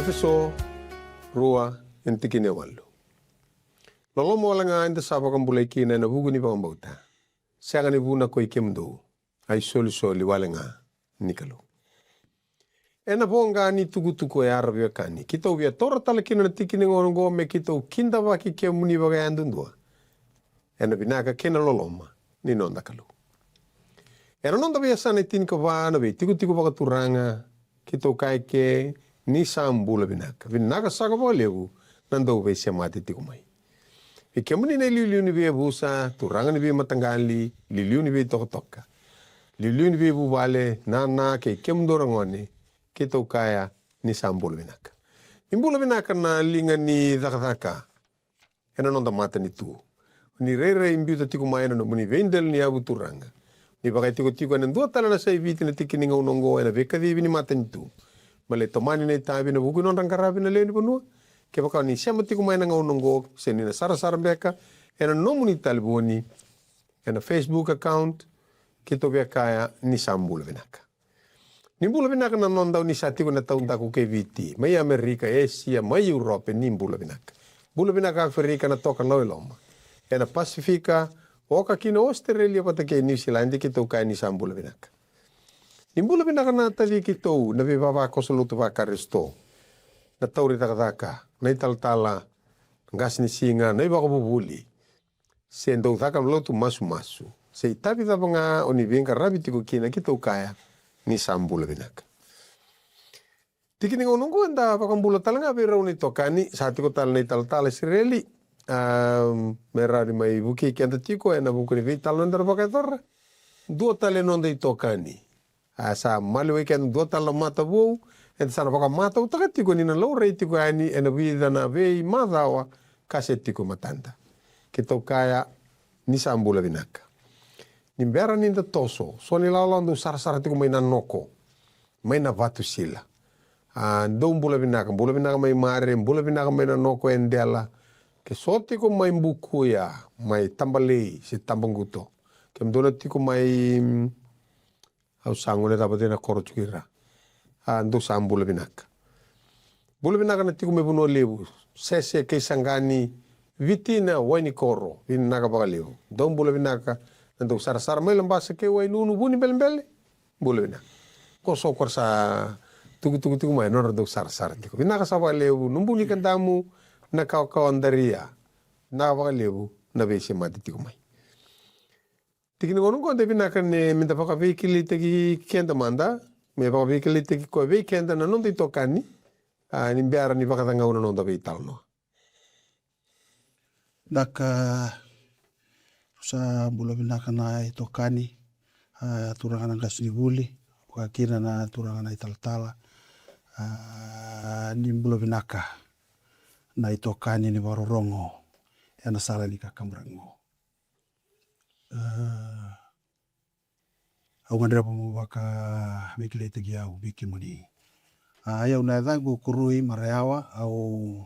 Efeso rua entikine walu. Lolomo langa inda sapa kambulai kina na bugu ni pangambauta. Sianga ni buna ko ikemdo. Ai soli walenga nikalo. Ena ponga ni tugu ya arabi kani. Kita ubia tora tala kina na tikine ngongo me kita ukinda waki kia muni baga andundua. Ena binaka kena loloma ni nonda kalu. Ena nonda biasa na tin ka wana be tiku baga turanga kita ukai ke ni sambula binaka. Binaka saka bolewu nando be siamati tiku mai. Ikemuni na liliu ni be busa, turanga ni be matangali, liliu ni be toka. Liliu ni be bubale na ke kemdorangone kita ukaya ni sambula binaka. Imbula binaka na linga ni zakazaka. Ena nonda mata ni tu. Ni rere imbiuta tiku mai no muni vendel ni abu turanga. Ni bagai tiku ena dua tala na sai viti na tikininga unongo ena beka di ni mata ni tu. Male tomani na itabi na buku non rangkarabi na leni panua. Ke baka ni siya mati kumain nga unongo seni na sara beka. Ena nomuni taliboni. Ena Facebook account. Kito beka ni sambula binaka. Ni bula binaka na non daw ni sati ko na taon dako kay viti. May Amerika, Asia, may Europe ni bula binaka. Bula binaka Afrika na toka na iloma. Ena Pasifika. Oka kina Australia pata kay New Zealand. Kito kaya ni sambula binaka. Nimbula binaka na tali kito na bibaba ko sa luto ba karisto. Na tauri takataka, na italtala, ngas ni singa, na iba ko bubuli. Sendo taka mlotu masu. Sa itabi ta nga onibinga rabi tiko kina kito kaya ni sambula binaka. Tikini ngonong ko anda pakambula talanga bira unito kani sa tiko tal na italtala sireli. Merari may buki kianta tiko ena buku ni vital nandar bakator. Dua tale nonda ito kani. Sa mali weekend dua tala mata bo et sana baka mata utakati ko ni na low rate ko ani ena vida na vei madawa kaseti ko matanda kito kaya ni sambula binaka nimbera ni da toso so ni lalando sara tiko may na noko may na vatu sila do bula binaka may mare bula binaka may na noko endela ke soti ko may bukuya may tambali si tambangguto kem donati ko may au sangu na dapat na koro chukira ando sambula binaka bula binaka na tiku mebuno lebu sese ke sangani vitina waini koro binaka bagalewu don bula binaka ando sara mai lambasa ke wai nunu buni belembele bula binaka koso korsa tugu mai nora do sara tiku binaka sa bagalewu numbuni kandamu na kawandaria na bagalewu na bese mati tiku mai Tikini ngono ko debi nakane minta paka veikili teki kenda manda me paka veikili teki ko veikenda na non dito kani ni biara ni paka tanga una non da veital no Daka sa bula binaka na ito kani turangan ng kasnibuli wakina na turangan na italtala ni bula binaka na ito kani ni warorongo yana sala ni kakamrango au ngandira pamubaka mikile tegi au biki muni ya una dangu kurui marayawa au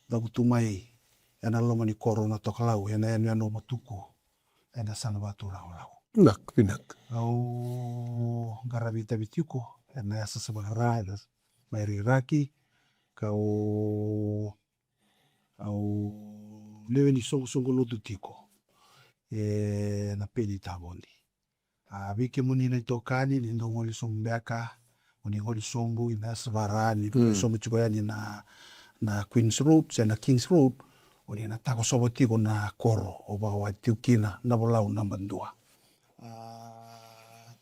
dagu tumai yana loma ni koro na tokalau yana no matuku yana sana batu lau binak au garabita bitiko yana yasa sabahara yana mairi raki kau au lewe ni songo lutu tiko na pedi tabondi biki muni na itokani ni ndo ngoli sombeka muni ngoli sombu ina sabara ni sombu chukoya ni na Queen's Road na King's Road uni na tako sobotiko na koro oba wa tiukina na bolau na bandua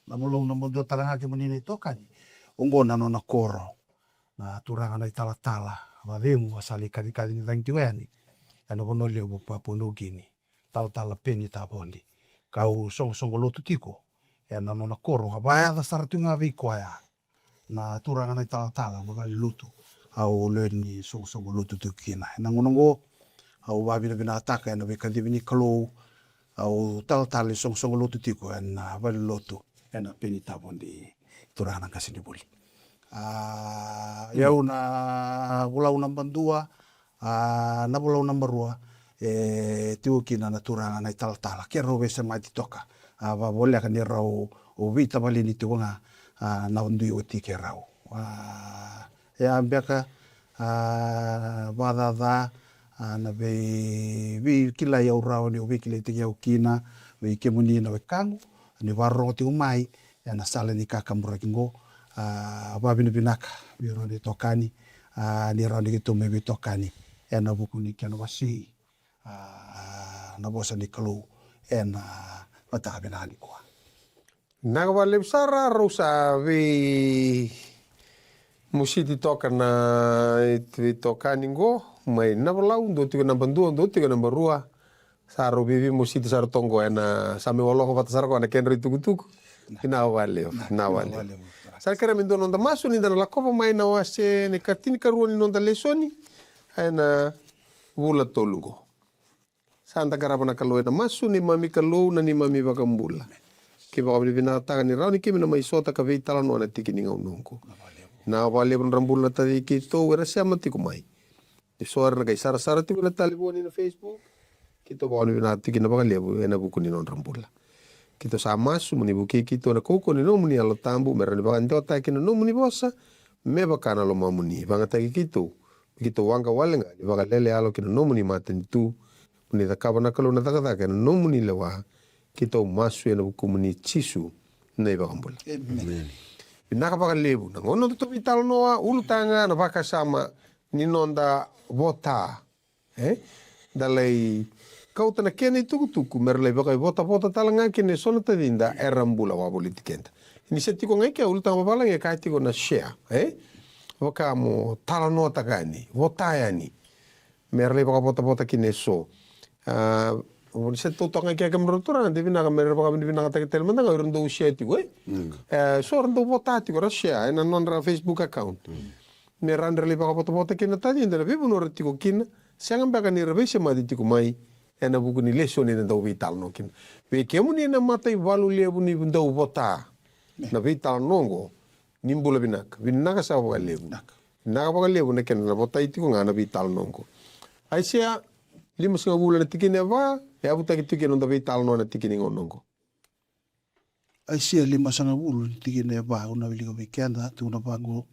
na bolau na bandua talanga ke muni na itokani ongo na no na koro na turanga na italatala wavemu wasali kadi ni vangtiweni ano bono leo papuno gini tala peni tabondi kau songo lotu tiko ya na nona koro habaya da saratu nga vikoya na turanga na tala bagali lutu au leni songo lotu tukina na ngonongo au babi na ataka na beka divini kalo au tala songo lotu tiko na bali lotu na peni tabondi turanga kasini buli ya una bulau namba 2 na bulau namba 2 tiukina na turanga na italtala ke robe se mai toka va volle ka ni rau o vita balini tuanga na undu o tike rau ya ambeka vadadha na vi kila ya urao ni vi kila te au kina vi ke muni na kangu ni varro te umai na sala ni kaka murakingo va binaka vi ro ni tokani ni ro ni to me vi tokani na buku ni kana wasi na bosa ni kalu na mata benali kwa Nagawale sara rosa vi musiti toka na tokani ngo mai na balau ndo tiga namba 2 ndo tiga namba 2 saro vivi musiti saro tongo na same walo ko saro ko na kenri tukutuku ina wale sar kera mindo nonda maso ni dana la kopa mai na wase ne katini karuani nonda lesoni na vula tolungo santa karabana kalo na maso ni mami kalo na ni mami bakambula ke ba bili bina taga ni rauni ke mina mai sota ka veitala no na tikini ngaunungu na wale bon rambula tadi ki to wera sama tiku mai e soar na kai sara tiku na taliboni na Facebook kito ba ni bina tikina ba lebu ena buku ni non rambula kito sama su muni buki kito na koko ni no muni alo tambu mera ni ba ndota kino no muni bosa me ba kana lo mamuni ba ngata kito wanga wale nga ni ba lele alo kino no muni maten tu muni da kabana kalo na daga kino no muni lewa kito masu ena buku muni chisu nei ba rambula amen Pinaka baka lebu. Nangono to vital noa ulutanga na baka sama ninonda vota. Dalai kau tana kene tuku merle baka vota talanga kene sona tadinda erambula wa politikenta. Ini setiko ngai ke ulutanga bala ngai kai tiko na share. Baka mo tala noa takani. Vota yani. Merle baka vota kene so. Se to tonga kia kamrotura de vina kamera baka vina kata tel manda ka rondo share ti we so rondo votati ko share na non Facebook account me randre le baka vota kina tadi ndela vivo no retiko kina sanga baka ni revese ma di tiko mai na buku ni lesson ni ndo vital no kin pe kemu ni na mata i valu le bu ni ndo vota na vital nongo nimbula vinaka sa wa lebu na baka lebu na ken na vota itiko ngana vital nongo ai sia 5 bulan tikine va e abuta ki tikine onda vital no na tikine ngonongo ai sia 5 bulan tikine va una viligo vikenda tu na bango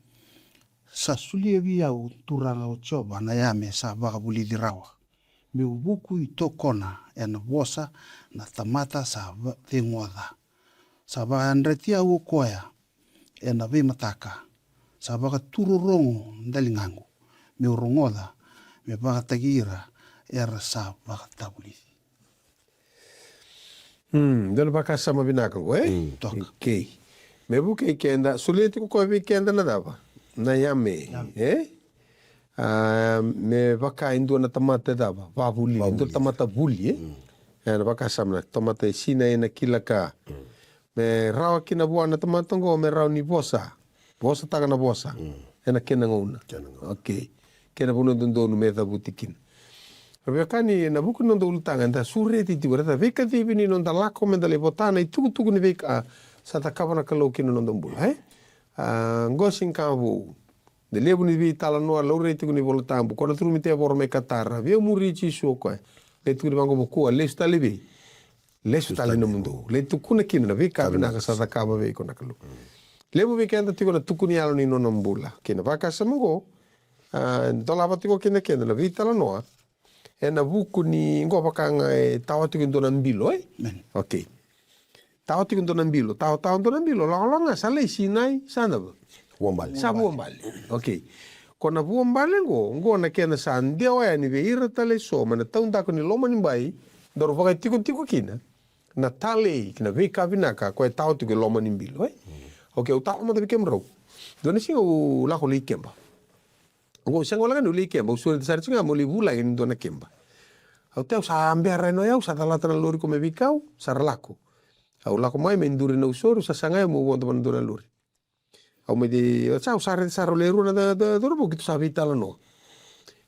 sasuli vi au turanga o choba na yame sa va buli dirawa me buku i tokona en bosa na tamata sa tengoda sa va andretia u koya en ave mataka sa va tururongo ndalingangu me urongoda me va tagira era sa tabuli. Dalo baka sama binaka ko Okay. Me buke kenda suleti ko kenda na dava. Na yame me baka indo na tamata dava. Vavuli indo tamata vuli na baka sama na tamata sina ina kilaka. Me rawa kina bua na tamata ngo me rawa ni bosa. Bosa taga na bosa. Ena kena ngona. Okay. Kena puno dondo no me butikin. Kani na buku nonda ulutanga nda sureti ti wara veka ti vini nonda lako menda le botana i tuku ni veka sa ta kabana kalau kino nonda mbula ngosin kavu de lebu ni vi tala noa laureti ni voltambu kona turu mite bor me katara ve muri chi soko le tu bango boku le sta lebi le sta le no mundo le tuku na kino na veka na ka sa ta kaba ve kona kalu lebu veka anda ti kona tuku ni alo ni nonda mbula kina vaka samango dola batiko kina la vi tala noa na buku ni ngo pakanga tawati kindo na mbilo okay tawati kindo na mbilo taw ndo na mbilo la sale sinai sana ba wombali okay kona wombali ngo na kena sandia wa ni veira tale so mana taunda ko ni loma ni bai dor vaga tiko kina na tale kina veka vinaka ko tawati ko loma ni mbilo okay o taw mo de kemro doni singa u la ko li kemba ngo sengo la no li kemba usuri sar singa mo li bula in dona kemba au teu sa ambera no yau sa talata na lori ko me vikau sa relako au la ko mai me nduri no usuru sa sanga mo wonto man dona lori au me di sa sa roleru na da robo kitu sa vital no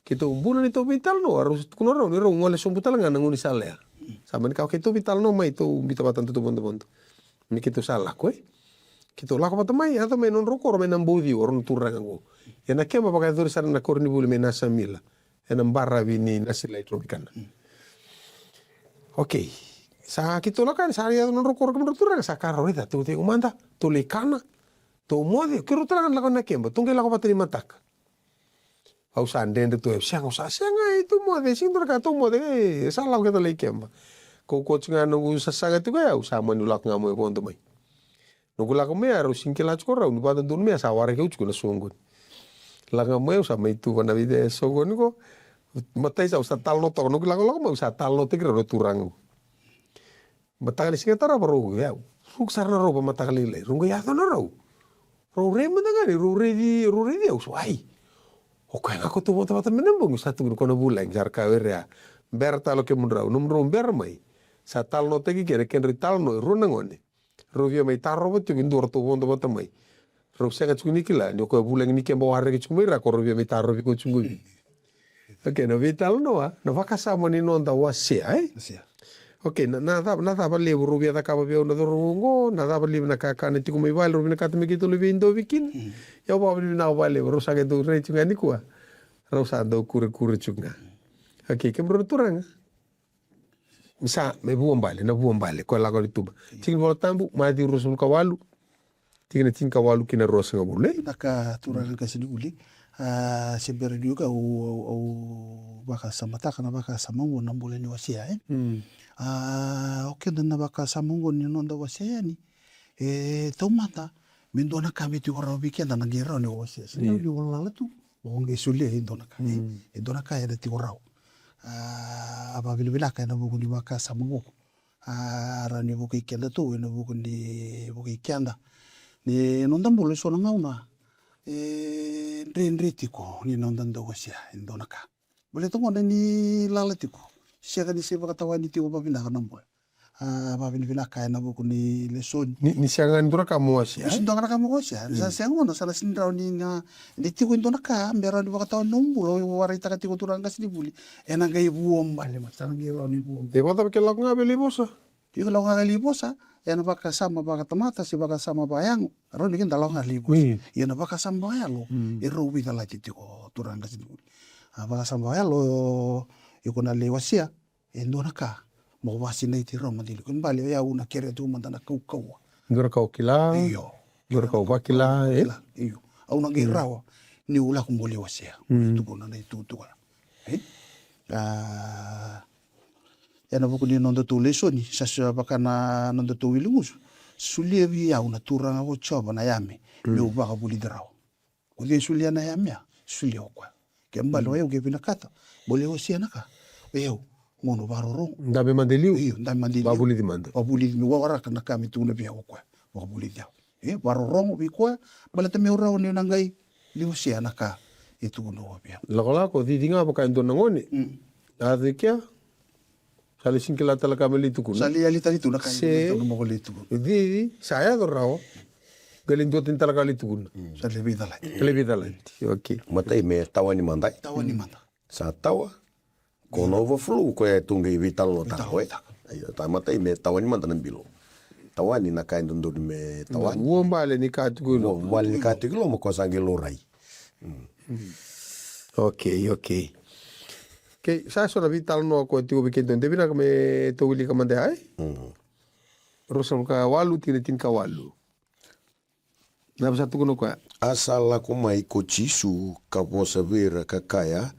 kitu buna ni to vital no harus kuno ro ni ro ngole sombutal ngana nguni salea sa man ka kitu vital no mai to bita batan to bondo mi kitu sala ko kitu la ko patamai ata me non rokor me nambudi oron turanga ngo ena kema baka dori sana na korni bulu me nasa mila ena barra vini nasi lai tropicana okay sa kitu la kan sa ya non rokor ko turanga sa karro ita tu te umanda to le kana to mode kiro turanga la kana kemba tunge la ko patri mataka au sa ndende to siang sa sianga itu mo de sing tor ka to mo de sa lau ka to le kemba ko tinga no sa sanga tu ka au sa manulak nga mo ko to mai no gula ko me aro sing kila ko ra no ba do me sa ware ke usko na songon la nga mo sa mai tu na vide songon ko matai sa tal no to no gula ko mo sa tal no te kira ro turang matakali singa tara bro ya rung sarna ro ba matakali le rung ya to no ro re mandangani ro re di au ai oke nga ko tu bota bota menembung satu ko na bulang jar ka weria berta lo ke munrau numro ber mai sa tal no tegi kere ken rital no ro nangone ro via mai tarro botu bindur to bondo bota mai ro senga tsuni kila ni ko bulang ni ke mo harre ke tsumira ko ro via mai tarro bi ko tsungui oke no vital no no vakasamo ni no nda wasia oke nada ba le ro via da ka ba no rongo nada ba le na ka ka ni tiku mai val ro na ka me kito le vindo bikin ya ba ni na vale ro sa ke do re tsunga ni kwa ro sa do kure tsunga oke ke bro turanga misa me buon bale ko la ko tuba ting vol tambu ma di rusul kawalu ting na ting kawalu kina rosa ngabule naka turanga ka sini uli sebera juga au baka samata kana baka samango na mbule ni wasia oke dana baka samango ni nonda wasia ni tomata mendona kami tu ora weekend na gera ni wasia sini ni wala tu bonge sulle dona ka dona ka ya ti ora aba bila ka na buku di baka samango rani buku ikenda tu na buku di buku ikenda ni nonda mbule so na ngauna rendritiko ni nondan do wasia dona ka boleh tu ngona ni lalatiko sia ka ni se baka tawani ti oba bina kana mo ba bina ka na buku ni leson ni siangan dura kamu wasia sinto kana kamu wasia sa siang ngono sala sindraw ni nga di ti ko dona ka mbera di baka tawan nombulo warita ka ti ko turanga sini buli ena ga ibuom bale masang gi ro ni bu de bota ke la nga beli bosa ti ko nga libosa ena baka sama baka tamata si baka sama bayang ro ni kinda nga libos ena baka sama bayalo e ro wi dala ti ko turanga sini buli baka sama bayalo ikona le wasia dona ka mo wasi nei ti roma di kun bale ya una kere tu mandana kau dura kau kila iyo dura kau bakila iyo au na girawa ni ula kun bole wasia tu kona nei tu yana buku ni nondo tu lesoni sasa bakana nondo tu wilungus sulia vi au na turanga go choba na yame me ubaka buli draw o de sulia na yame sulia kwa ke mbalo eu ke bina kata bole wasia naka eu ngono baroro ndabe mandeliu iyo ndabe mandeliu babuli di mando babuli di wawara kana kami tu na bia kwa babuli dia baroro bi kwa balata me ora ni nangai li wasia naka itu no bia la ko di dinga pa kain dona ngone adekia sali singkila tala kameli tu kun sali ali tali tu naka se no mo tu di saya dorao galin do tin tala kali tu kun sali bidala okay matai me tawani mandai tawani manda sa tawa kono overflow ko e tungi vital no ta ko ayo ta matai me tawani mandana bilo tawani na kain do me tawani wo mbale ni ka tu no wal ka tu lo mo ko sangi lo rai okay ke sa so na vital no ko tu bikin don devina me to wili ka mande ai rosam ka walu tin ka walu na bisa tu kono ko asala ko mai ko chisu ka posa vera ka kaya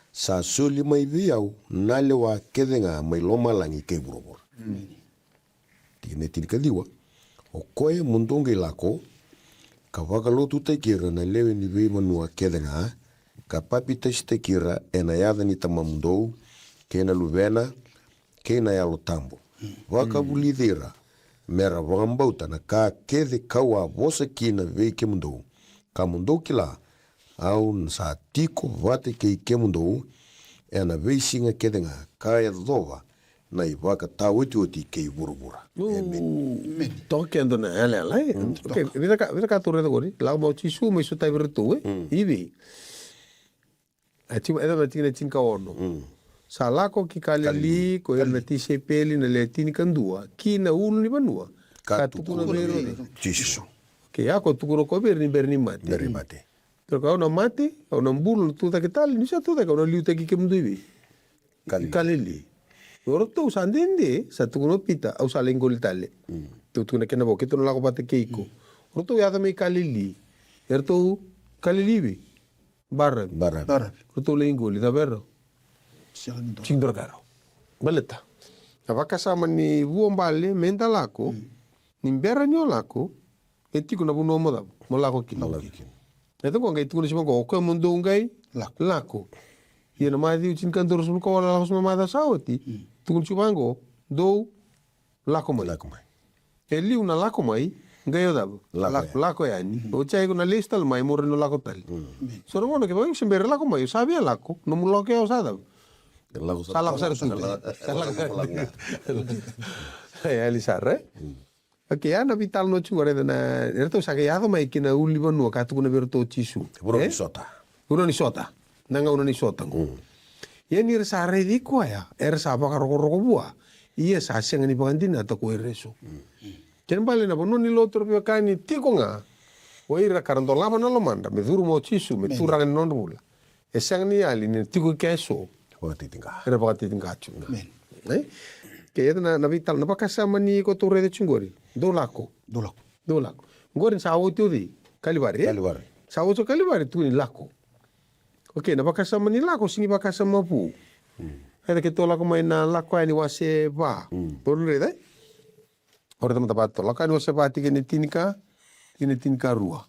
sa suli mai viau na lewa kedenga mai loma langi ke burobor tine ka diwa o koe mundonge lako ka wakalotu te kira na lewe ni vei manua kedenga ka papita te kira e na yada ni tamamundou ke na luvena ke na yalo tambo waka bulidera mera wangambauta na ka kede kawa vosa kina vei ke mundou ka mundou kila au sa tiko vate ke mundou e na vei singa kedenga ka e dova na i waka tawiti oti ke burubura to ke ando na ala okay vida ka tu redo gori la mo chisu me su tai virtu ivi ati era mati na tinka ono salako ki kali ko el meti se peli na le tini kandua ki na ulu ni banua ka tu na vero chisu ke ako tu ko berni mate pero ka ona mate ona mbulu tu ta que tal ni sa tu ta ka ona liu ta ki kemdu ivi kalili Orto usandende sa tu no pita au sa lengol tale tu na kena boke tu no lago pate keiko orto ya da me kalili erto kalili Barabi. Barabi. Kutole ingoli na bero. Siya nito. Chingdorgaro. Baleta. Avakasama ni vuombale menda lako. Ni mbera nyo lako. Etiku na buno mo dabo. Mo lako kino. Ito ko ngai tuku ni simango. Oke mundo ngai. Lako. Ia na mathi uchin kantor sul ko wala lakos mamada sawati. Tuku ni simango. Do lako mai. Eli una lako mai. Ngai o dabo. Lako yani. O chai kuna listal mai mo reno lako tali. So no mono ke vai sembere lako mai. Sabia lako. No mo loke o sa dabo. Salah besar tu. Ya Elisar, Oke, ya nabi tal no chungore na. Era to sakayado mai kina uliban no katu kuna berto chisu. Uroni sota. Uroni sota. Nanga uroni sota ngo. Ya ni resa redi ko ya. Era sa ba roko bua. Iya sa senga ni pangandina to ko ereso. Ken bale na bono ni lotro pe kani tiko nga. O ira karanto lava na lo manda. Me duru mo chisu me turang non bula. E senga ni ali ni tiko keso. Era pakatitingka chunga. Ke ya na vital na pakasama ni ko tore de chungori. Do lako. Ngori sa auto di kalibari. Sa auto kalibari tu ni lako. Oke na pakasama ni lako singi pakasama pu. Ada ke to lako mai na lako ani wase ba. Tore dai. Ora tama tapat to lako ani wase ba ti ni tinika rua.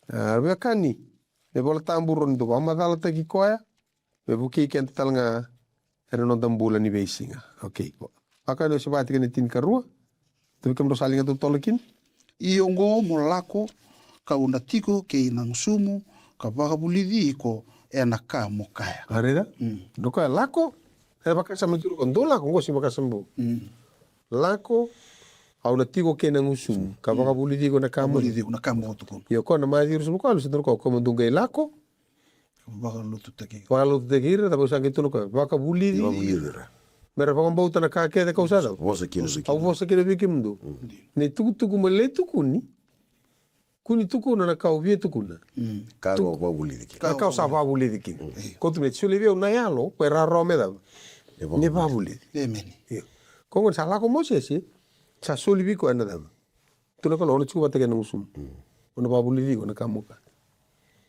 Arbe kani. Me bola tamburon do ama dala ta koya. Me buki ken talanga era non tambula ni beisinga. Okay. Aka no sebati ken tin karua. Tu kam do salinga to tolakin. Iongo mo lako ka una tiko ke ina sumu ka baka bulidi ko e na ka mo kaya. Areda? Do ka lako. E baka sama turu kon do lako ngosi baka sambu. Lako au na tiko ke na ngusum ka baka bulidi ko na ka mo. Bulidi na ka mo to. Yo ko na mai diru ko se ko ko ndunga lako. Baka lutu teki. Baka lutu teki ta bosa ke to ko baka bulidi. Mera pa mbauta na ka ke de kausada. Vosa kino se Au vosa kino bikimdo. Ne tuku male tukuni. Kuni tuku na kau vie tukuna. Ka wa bulidi ki. Ka sa va bulidi ki. Ko tu me tsule vie una yalo, pera rome da. Ne va bulidi. Amen. Kongo sala ko mosesi. Sa soli bi ko anda da. Tu na ko no chuba te ke no sum. Ona va bulidi ko na kamuka.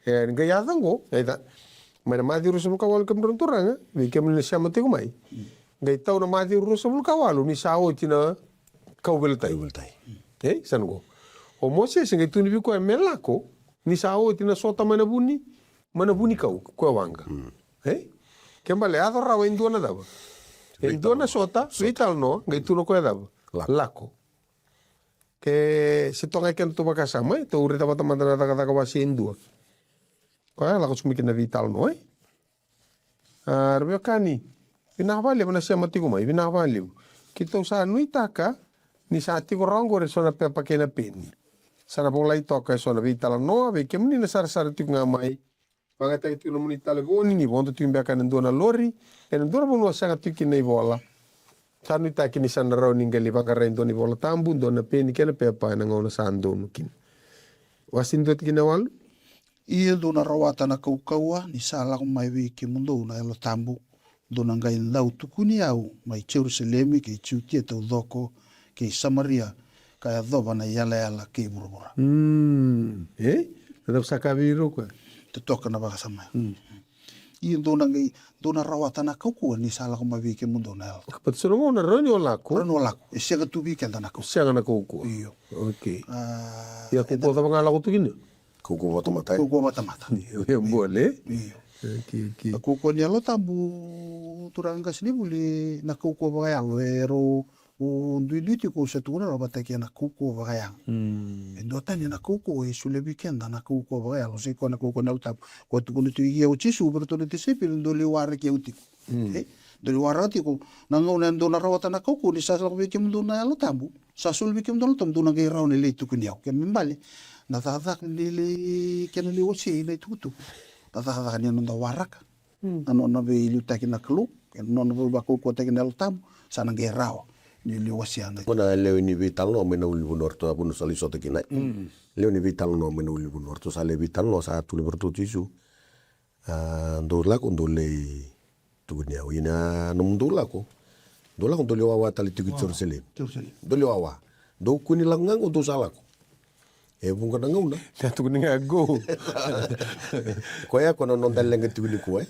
Nga ya dango, eda. Mana mati rusum ka wal kam turanga, vi kem le chama te ko mai. Nga tau na mati rusum ka walu ni sa o tina kau beltai. Sango. O Moses ngai tuni bi ko melako ni sa o tina sota mana buni kau ko wanga. Kembale adora wa indona daba. Indona sota vital no ngai tuno ko daba. Lako. Ke se tonga ken to bakasama to ureta bata mandana taka wasi indua. Ko la ko sumiki na vital no Arbio kani. Vinavali mana sia matiku mai vinavali. Kita usaha nui taka ni sa tiko rango re sona pe pakena peni. Sana pong lai toka sona vital no ve kemni na sar tiku ngamai. Pangata itu no muni tale boni ni bondo timbe kan ndona lori en ndona bono sanga tiki nei bola. Sanu taki ni sana rau ningali bakare ndoni bola tambu ndona peni kena pe pa na ngona sando mukin. Wasindo tiki na walu. Ia dona rawata na kaukaua ni sala ko mai wiki mundo na elo tambu dona ngai lau tukuni au mai Jerusalemi ke chutia tau doko ke Samaria ka adova na yala ke burubura. Ada sakabiro ko. Te toka na baka samai. Ia dona rawata na kaukua ni sala ko mai wiki mundo na elo. Pat sono na roni olako. Roni olako. E sega tubi ke na kau. Sega na kauko. Iyo. Okay. Ya ko po tama ngala ko tukini. Kuku mata-mata. Kuku mata-mata. Iya boleh. Iya. Okay. Kuku ni alo tambu turanga sini buli na kuku bagayang ero duiti ko sa tuna ro bataki na kuku bagayang. Endota ni na kuku e sule weekend na kuku bagayang se ko na kuku na utap ko tu kuno tu ia uchi su berto de sepil do le war ke uti. Do le war ati ko na ngona ndo na rawata na kuku ni sa ko weekend do na alo tambu. Sa sul weekend do tambu na ngai raw ni le tu kunyau ke mimbale. Na tatak nili kena li wasi na tutu. Tatak ni nonda waraka. Ano na be ilu taki na klu. No na be bako ko taki na tam sana gerao. Ni li wasi ana. Kona leo ni vital no mena uli bunorto abu no sali sote kina. Leo ni vital no mena uli bunorto sale vital no sa tu liberto tisu. Ndola ko ndole tunya wina no ndola ko. Ndola ko ndole wawa tali tiku Jerusalem. Ndole wawa. Do kuni langang untuk salako. E bunga na ngauna. Te tukuni nga go. Koia kona non dalenga tukuni kuai.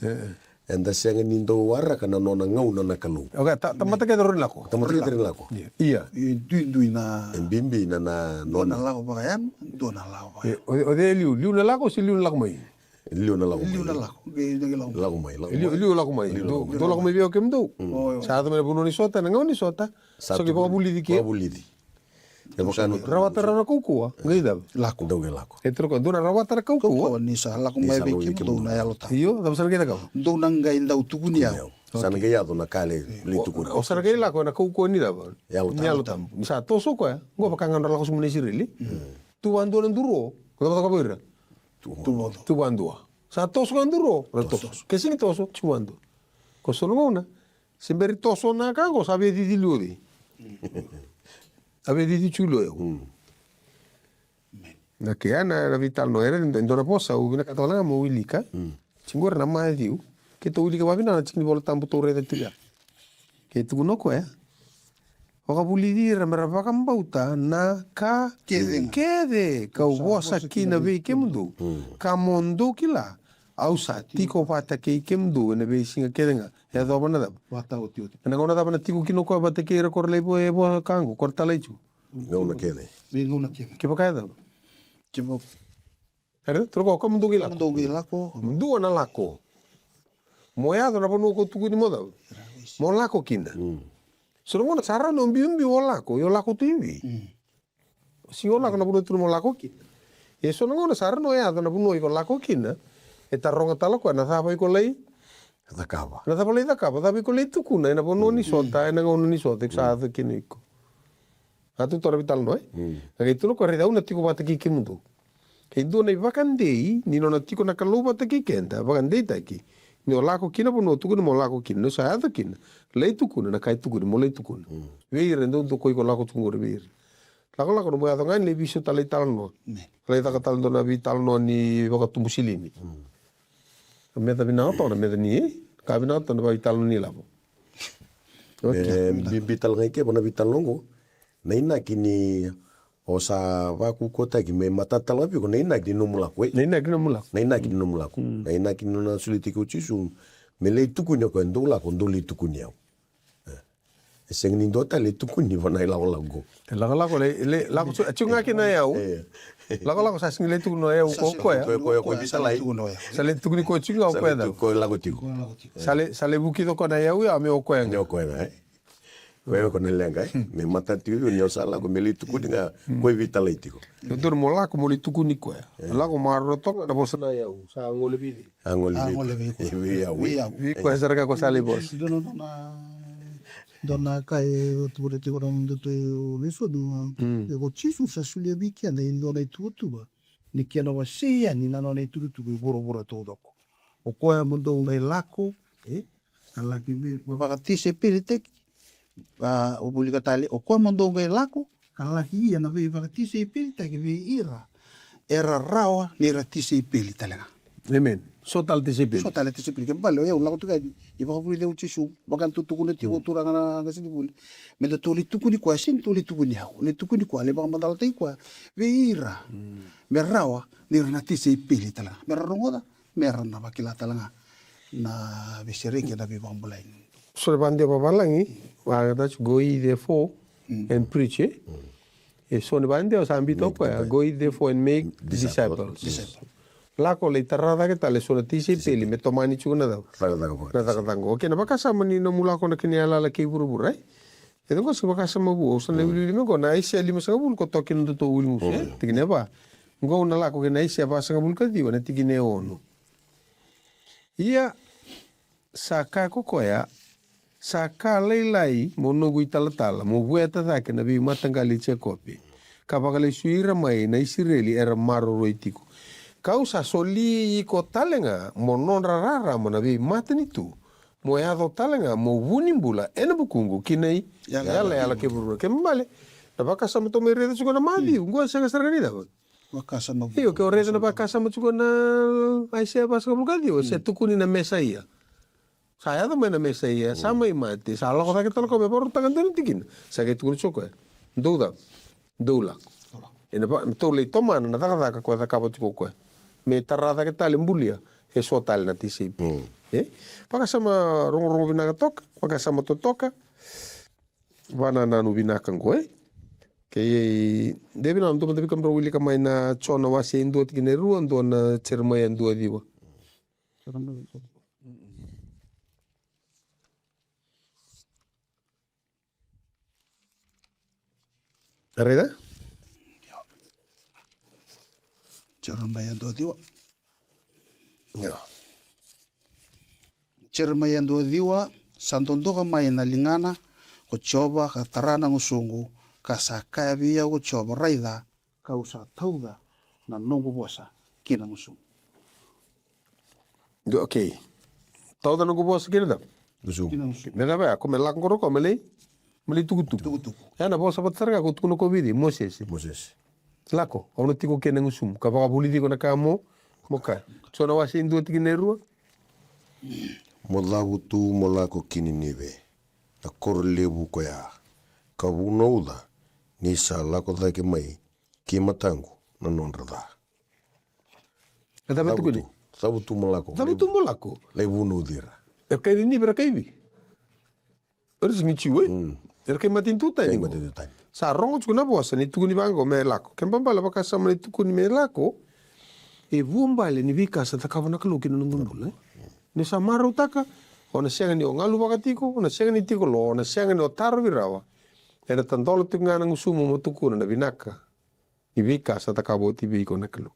Enda senga nindo wara kana nona ngauna na kalu. Okay, tamata ke dorin lako. Tamata ke lako. Iya. Dui na Bimbi na dona nona. lako bakayan, dona lako bakayan. O de liu na lako si liu na lako mai. Liu na lako. Liu na lako, ge lako. Lako mai. Liu lako mai. Do lako mai bio kem do. Sa ado me puno ni sota na ngoni sota. So ke pa buli di ke. Bulidi. E bokano. Rawata ra kukua. Ngai da. Lako. Doge lako. E tro ko dona rawata ra kukua. Kau ni sa lako mai be kim do na yalo ta. Iyo, da sar ke da ka. Do na ngai ndau tukuni ya. Sana ke yado na kale li tukuni. O sar ke lako na kukua ni da. Yalo tam. Misa toso ko ya. Ngo pa kangan lako sumune sirili. Tu ando na duro. Ko da ka boira. Tu ando. Sa toso kan duro. Toso. Ke sing toso tu ando. Ko sono ngona. Semberi toso na ka go sabe di ludi. Ave di chulo eu. Na que ana na vital no era ndona posa u na katola mo wilika. Chingor na mai diu. Que to wilika babina na chini bola tampo to reda tuya. Que tu no ko ya. O ka bulidi ra mera pa kam bauta na ka kede ka wosa kina ve kemdu. Ka mondo kila. Au sa tiko pata ke kemdu na ve singa kedenga. Ya do bana da. Wata o tio. Na ngona da bana tiko kino ko bata ke ra kor leibo e bo kango korta leichu. Ngauna kene. Be ngona kia. Que pa da. Tipo, Era troco como do gila. do ge lako. Do na lako. Moyado na panu ko tuku ni moda. Mo lako kinda. So ngona sara no mbi o lako, yo lako tivi. Si o lako na panu tu mo lako kinda. E so ngona sara no ya na panu ko lako kinda. E ta ronga talo ko na sa ko lei. Takava. Na sa lei da kapa, da ko lei tuku na panu ni sota, na ngona ni sota, sa da kiniko. Atu tora vital no Kaya itu no korre da una tiko bata ki kimundo. Kaya do na vakandei ni no na tiko na kalu bata ki kenda vakandei ta ki. Ni o lako kina po no tuku ni mo lako kina no sa ada kina. Lei tuku na kai tuku ni mo lei tuku. Veir ndo do koi ko lako tuku re veir. Lako no mo ya ngai le biso ta lei tal no. Lei ta tal do na vital no ni baka tumusilini. Me ta bina to na me ni ka bina to na vital ni lavo. Bital ngai ke bona vital longo. Naina kini o sa waku kota ki me matatala pi ko naina kini no mula koe. Naina kini no mula. Naina kini no mula ko. Naina kini no suliti ko chisu me le tukunya ko ndola ko ndoli tukunya. Seng ni ndota le tukuni vana ila ola go. La la chunga kina yau. La sa sing le tukuno yau ko ya. Ko bisa lai. Sa le tukuni ko chunga ko ya. Ko la go tiko. Sa le buki do ko na yau ya me o ko ya. Nyo ko ya. Koe ko nelenga me matati yo nyo sala ko meli tukuni nga ko evita leitiko. Doktor mola ko moli tukuni ko ya. La ko maro to na bosna yau sa ngole bidi. Angole vi ya Vi ko sarga ko sale bos. Dona kai ture te ora ndo te leso do ko chisu sa sulia biki anda indo na tu ni kia no sia ni na no na tu boro to doko o ko ya mundo mai lako ala ki be ba ti se pirite o publika tali o ko mundo mai lako ala ki ya na ve ba ti se pirite ki ve era rawa ni ra ti se pirite la Amen. Sotal te sepil. So tale te sepil ke bale o lako tu ka i ba puli de uchisu bakan tu ku ne ti o tura ngana ngasi ni buli me de toli tu ku ni kwa sin toli tu ku ni ha ne tu ku ni kwa le ba mandal te kwa veira me rawa ni na ti se pili tala me rongoda me rana ba kila tala na besere ke da be ba mbulai So le bande ba balangi wa da go i therefore and preach it. E so ne bande o sambito kwa go i therefore and make disciples. Lako le tarada ke tale so ti se pili me tomani chuna da. Na da tango. Ke na bakasa mani no mula ko na kini ala la ke buru rai. E do ko bakasa mo bu so le bili me ko na ise li masa bul ko tokin do to ul mu se. Tikine ba. Ngo na lako ke na ise ba sa bul ka diwa na tikine ono. Ia saka ko koya saka leilai mo no gui tala mo vueta da ke na bi matangali che kopi. Kapakale suira mai na Israeli era maro roitiku. Kausa soli ko talenga mo non rarara mo na bi matani tu mo ya do talenga mo wunimbula ena bukungu kinai yala ke buru ke male na bakasa mo to me rede sugo na mali ngo sa sargani da wakasa no io ke rede na bakasa mo sugo na ai se basa ko gadi o se tukuni na mesa ia saya do me na mesa ia sama i mate sa lo ko ta ke tolo ko me por ta gandan tikin sa ke tukuni choko douda doula ena pa to le toma na taka ko ta kapo tiko ko me tarada ke tale mbulia e so tale na tisi paka sama rongo vinaka toka paka sama totoka vana na no vinaka ngoe ke devi na ndo devi kamro wili kama ina chona wasi ndo tikine ruo ndo na cherma ya ndo diwa Areda? Cherma ya ndo diwa. Ya. Cherma ya ndo diwa sandondoka mai na lingana ko choba ka tarana ngusungu ka sakaya via ko choba raida ka usa tauda na nongo bosa kina ngusungu. Okay. Tauda nongo bosa kina da? Kina ngusungu. Mena ba ko melak ngoro ko melei meli tukutuku. Tukutuku. Yana bosa patsarga ko tukuno ko vidi Moses. Lako, ono tiko kene ngusum. Ka baka politiko na kamo moka. Sona wasi ndo tikine ruo. Mo lavutu mo lako kini nive. Na korlevu ko ya. Ka vunouda ni sa lako dake mai ki matangu na nonrada. Kata batu kuni. Sabutu mo lako. Sabutu mo lako. Lai vunoudira. E kai ni bera kai vi. Eres ngichi we. Er kai matin tuta ni. Sa rongo tukuna bosa ni tukuni bango me lako. Kembamba la baka sama ni tukuni me lako. E vumbale ni vika sa takavana kaluki na nungumbula. Ni sa mara utaka. Ona sianga ni o ngalu wakatiko. Ona sianga ni tiko lo. Ona sianga ni o taro virawa. Era tandolo tunga na ngusumu mo tukuna na vinaka. Ni vika sa takavo tibi ko na kalu.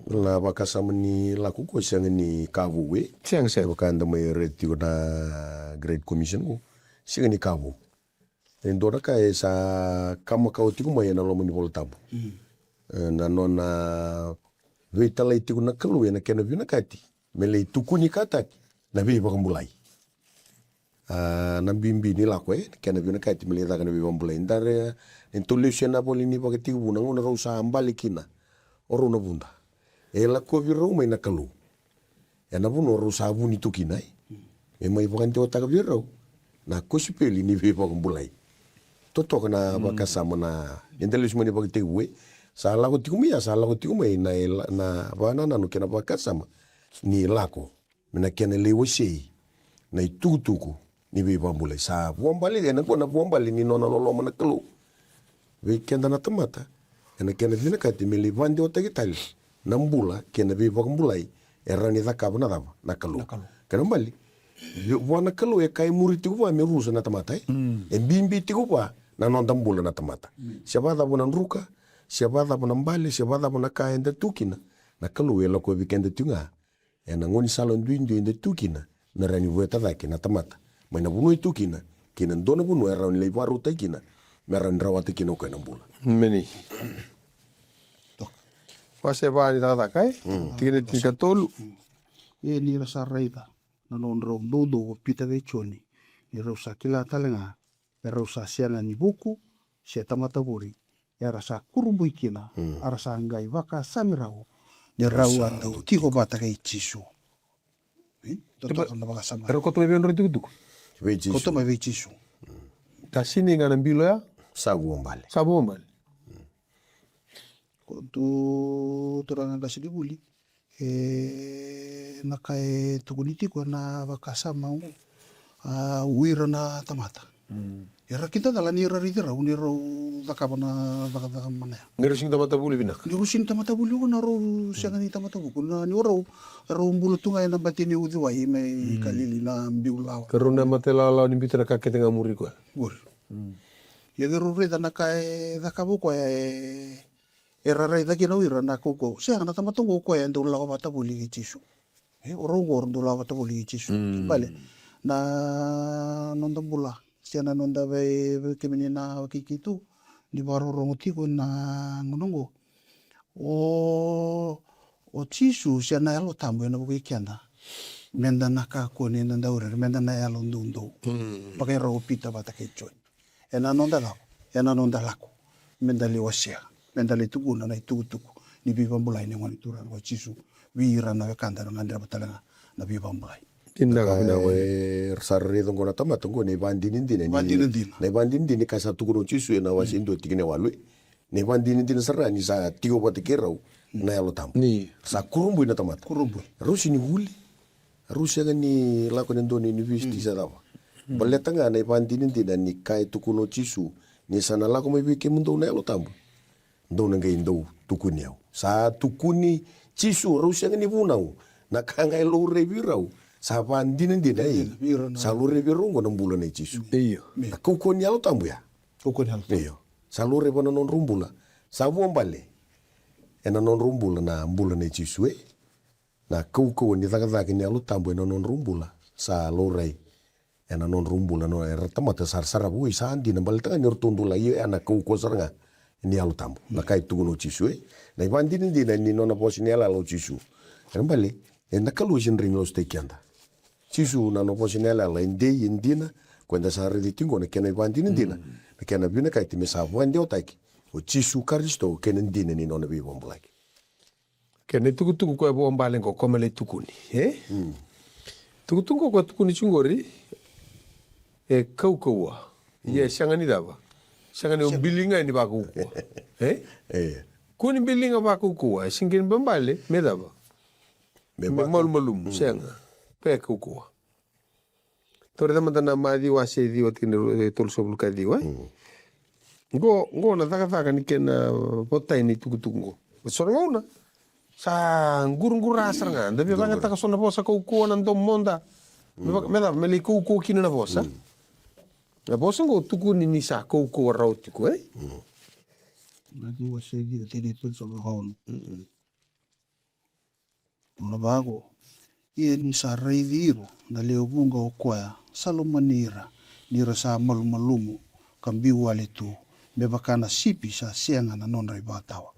La baka sama ni lako ko sianga ni kavu we. Sianga sianga. Baka anda mai retiko na Great Commission ko. Sianga ni kavu. Ndora ka sa kama ka otiko mai na lomo ni voltabu. Na nona veitala itiko na kalu na kena vina kati. Mele tukuni kataki na vi bakambulai. Na bimbi ni lako kena vina kati mele daga na vi bakambulai. Ndare entolesio na poli ni bakatiku buna ngona rausa ambali kina. Oro na bunda. La ko virau mai na kalu. Na buno rausa buni tukina. Mai bakante otaka virau. Na kosipeli ni vi bakambulai. Toto na bakasama na entolesio ni bakatiku we. Sa lako tikumia sa lako tikumai na banana no kena bakasama. Ni lako mena kena lewo sei na itutuku ni be bambule sa bombale na kona bombale ni nona lolo na kelo we kenda na tamata na kena vina kati mele vande o tagitali na mbula kena be bambulai era ni zakaba na dava na kelo kana mbali wana kelo e kai muriti ko me rusa na tamata e bimbi ti ko pa na non tambula na tamata shabada bona nruka shabada bona mbali shabada bona kaenda tukina na kelo e lako weekend tunga na ngoni salon duindu inde tukina na rani vueta dake na tamata mai na bunu tukina kina ndona bunu era ni levaru takina mera ndrawata kina ko na mbula meni wase bani tata kai tine tika tolu E ni rasa raida na non ro dodo pita de choni ni rosa kila talenga e rosa siana ni buku se tamata buri ya rasa kurumbu ikina arasa ngai vaka samirao ni rau anda tiko bata kai chisu toto na baka sama pero koto me bendo tukutuku veji koto ma ve chisu ta sini ngana mbilo ya sabu mbale koto toranga da sidi buli na kai tukuniti ko na baka sama wira na tamata era kita dala ni ra ridira uni ro dakabana dakada mana ngero sing tamata buli bina ni rusin tamata buli ko na ro sianga ni tamata buku na ni ro bulu tunga na batini udu wa ime kalili na mbiulawa karuna matela la ni bitera ka ketenga muri ko gol ye de ro reda na kai dakabu ko era ra idaki na wira na koko sianga na tamata ko ya ndo la bata buli chisu oro gor ndo la bata buli chisu vale na nondambula siana nonda ve kemini na kikitu di baro rongoti ko na ngonongo o chisu siana yalo tambo na buki kianda menda na ka ko ni nda ure menda na yalo ndundo pakai ro pita bata ke choi ena nonda lako menda li wasia menda li tuku na tuku ni bibambulai ni ngoni tura ko chisu wira na kanda na ndra batalanga na bibambulai tinda ka na sarre dongo na tamata ngo ne bandini ndine na bandini ndine ka sa tukuno chisu na wasindo tikine walwe ne vandini sarani sa tio batekerau na yalo tambu Ni. sa kurumbu ina tamata Kurumbu. rusi ni huli rusi aga ni lako nendoni university sa dawa baletanga na vandini dina ni kai tukuno chisu ni sana lako mai wike mundo na yalo tambu ndo na ngai ndo tukuni au sa tukuni chisu rusi aga ni vunau na kanga lo revirau sa vandini dina sa lo revirungo na mbula na chisu Iyo. na kukoni yalo tambu ya Ukon hal. iyo sa lo revana non rumbula sa vuambale ena non rumbula na mbula na chisu na kau ni thaka ni alo tambu ena non rumbula sa lo rei ena non rumbula no era tamata sar bui sa andi na balta ni rtundula iyo ana kau saranga ni alo tambu na kai tu no chisu na ibandi ni dina ni nona posi ni ala lo chisu rambale ena kalu jin ring lo stekianda chisu na no posi ni ala la indina kwenda sa relitingo na kena ibandi ni dina na kena bina kai ti mesa vende otaki o chisu karisto kena ndina ni nona bi bomblaki Kene tukutuku kwa bo mbale ngo komele tukuni. Tukutuku kwa tukuni chungori kaukawa. Ye shangani dava. Shangani bilinga ni ba kuwa. Kuni bilinga ba kuwa singin bambale medava. Me malum shanga. Pe kuwa. Tore da mandana madi wa se di wat kine tol sobul ka di wa. Ngo na thaka ni kena botai ni tukutuku ngo. Sorongona. Sa ngurungura saranga ndabe banga taka sona bosa ko na ndomonda meda meli ko kina na bosa na bosa ngo tukuni ni sa ko rautiko Nadi wasegi da tele tu so haun. Una bago. Ie ni sa reiviro na leo bunga o kwa salomanira nira sa malumu kambi wale tu me bakana sipi sa sianga na non ribatawa.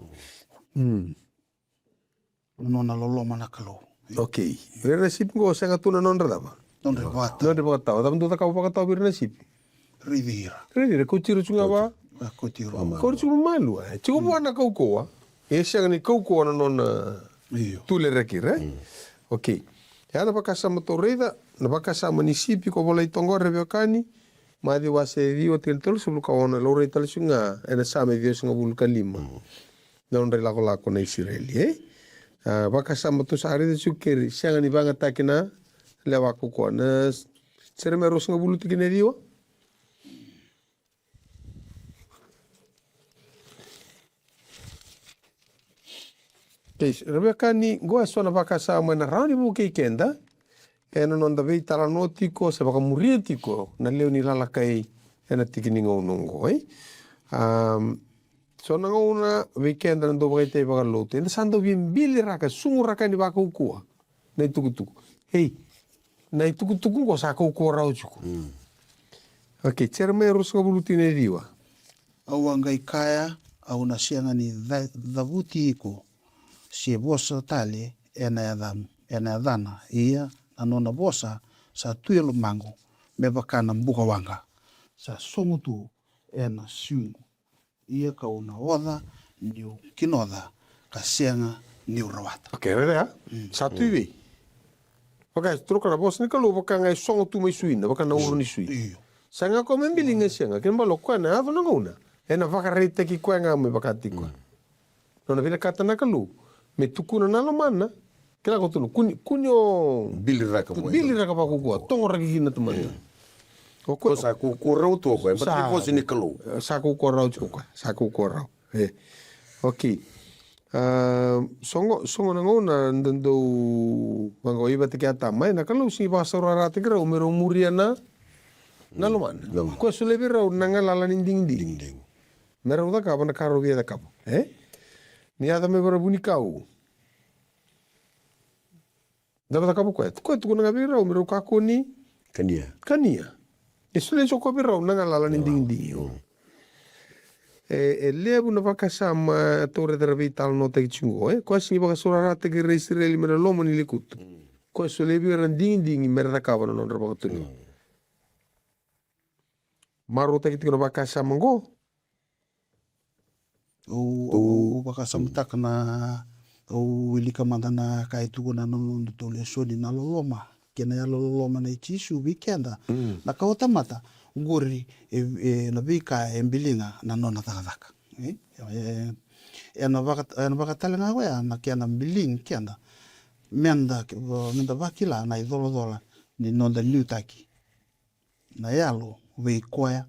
Nona loloma na kalo. Okay rena sip ngo sanga tuna non dava Non ribata. non de bata da ndo ka pa rena sip Rivira. rena ko tiro chunga ba Ko tiro. ko chunga malu chiku bwana ko e sanga ni ko na non Iyo. tule rekire okay ya na bakasa motorida na bakasa munisipi ko bola itongore bekani madi wase dio tel sulu ka ona lo re tal sunga ena same dio sunga bulka lima non re la ko na Israeli bakasa moto sare de sukeri sanga ni banga takina lewa ko na sereme ro sunga bulu tikine dio Keis, Rebecca ni goa sona bakasa mana rani bu kenda ena non da vei tala notiko se baka murietiko na leo ni lala kai ena tikini ngonongo sona ngona weekend ndo baka te baka lote ena sando bien bili raka sungu raka ni baka ukua na tukutuku na tukutuku go sa ko rau chuku okay cherme rusko bulutine diwa Au angai kaya au na sianga ni dhavuti iko. Si bosa tale ena dana ia anona bosa sa tuelo mango me bakana mbuka wanga sa somutu ena siungu ia ka una oda niu kinoda ka sianga niu rawata. okay rere satu iwe okay troka na bosa ni kalu baka ngai songo tu mai suina baka na uru ni sui Iyo. sanga ko membilinga sianga ken balo kwana ava na ngona ena vaka rete ki kwenga me baka tikwa nona vile kata na kalu me tukuna na lomana kila ko tunu kunyo bili raka mo bili raka pa kukua tongo raki hina tumana ko sa ku rau to ko ba ko sini kalo sa kukua rau chuka sa kukua rau okay songo na ngona ndendo mango iba te kiata mai na kalau si ba sorara te gra umero muriana na lomana ko sulebi rau nanga lala ding mera uda ka bana karo via da kapo ni ada me bara buni kau dava da kapo kwet kuna ngabira umero kakoni kania esule so ko bira nanga lala ding lebu na vakasama torre da vital no te chingo ko si baka sorara te ke Israel mera lomo ni likut ko sule bira ding mera da kapo no ndra baka tuni maro te kitino vakasama go O baka samtak na o ilika mandana kai tu na no tole sodi na loloma kena ya loloma na chisu weekenda na kaota mata ngori na bika embilinga na nona takataka ena vakatale nga wea na kiana biling kiana menda vakila na idolodola ni nonda liutaki na yalo ve koya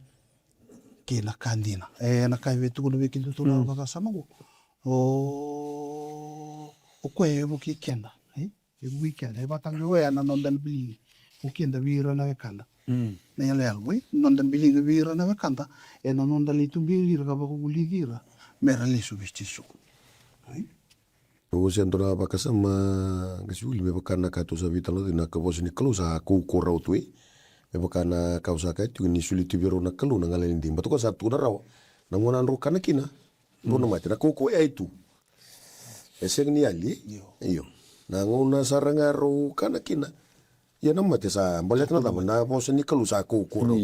ke na kandina na kai vetu kuna vekintu tula vakasamago o kwe buki kenda weekend batang wea na nonda biling ukienda vira na vekanda na yale alwe nonda biling vira na vekanda ena nonda litu vira ka bakuligira mera lesu vestisu o sendora bakasama gasuli me bakana ka to sa vitalo na ka vos ni closa ku korau tu me bakana kausa ka tu ni suli tu viro na kalu na ngalindi batu ko sa tu na raw na ngona ro kana kina no mate na ko itu eseng ni ali iyo na ngona saranga ro kana kina ya na mate sa bolet na na vos ni kalu sa ku korau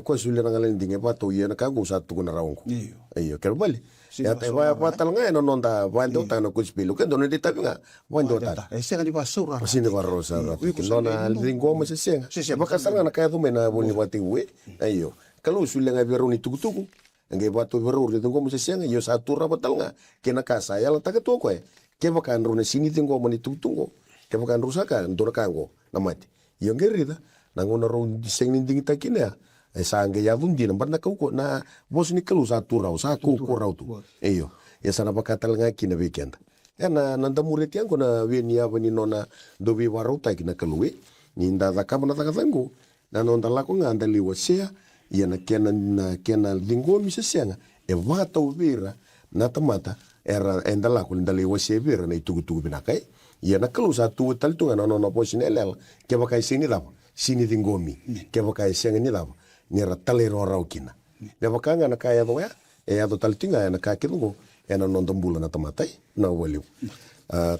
ko suli na ngalindi nge pato ya na ka go sa tu na raw ko iyo kerbali ya te va patal nga no nonda vando ta no kuspilo ke donde ta nga vando ta senga di basura sini va rosa no na lingo mo se senga baka sanga na kaya mena boni wati we ayo kalau sulle nga vero ni tukutuku nge bato vero de ngo mo se senga yo sa turra patal nga ke na kasa ya la ta ke to ko ke baka andro ne sini tingo mo ni tukutuku ke baka andro saka ndora kango na mate yo ngerida na ngona ro sengni dingita kina sange ya vundi na barna kauko na bos ni kalu sa turau sa ku kurau tu eyo ya sana bakatal nga kina weekend ya na nanda mureti yango na we ni avani nona do we warau ta kina kalu ni nda da kabana ta katango na nonda lako nga anda liwa sea ya na kena lingo mi se senga e vata uvira na tamata era enda lako nda liwa sea vira na itugu binakai ya na kalu sa tu tal tu na nona bos ni elel ke bakai sini dava sini dingomi ke bakai senga ni dava nera talero rau kina. Ne wakanga na kaya doya, ado taltinga na kaya kidungo, na nondombula na tamatai, na waliu.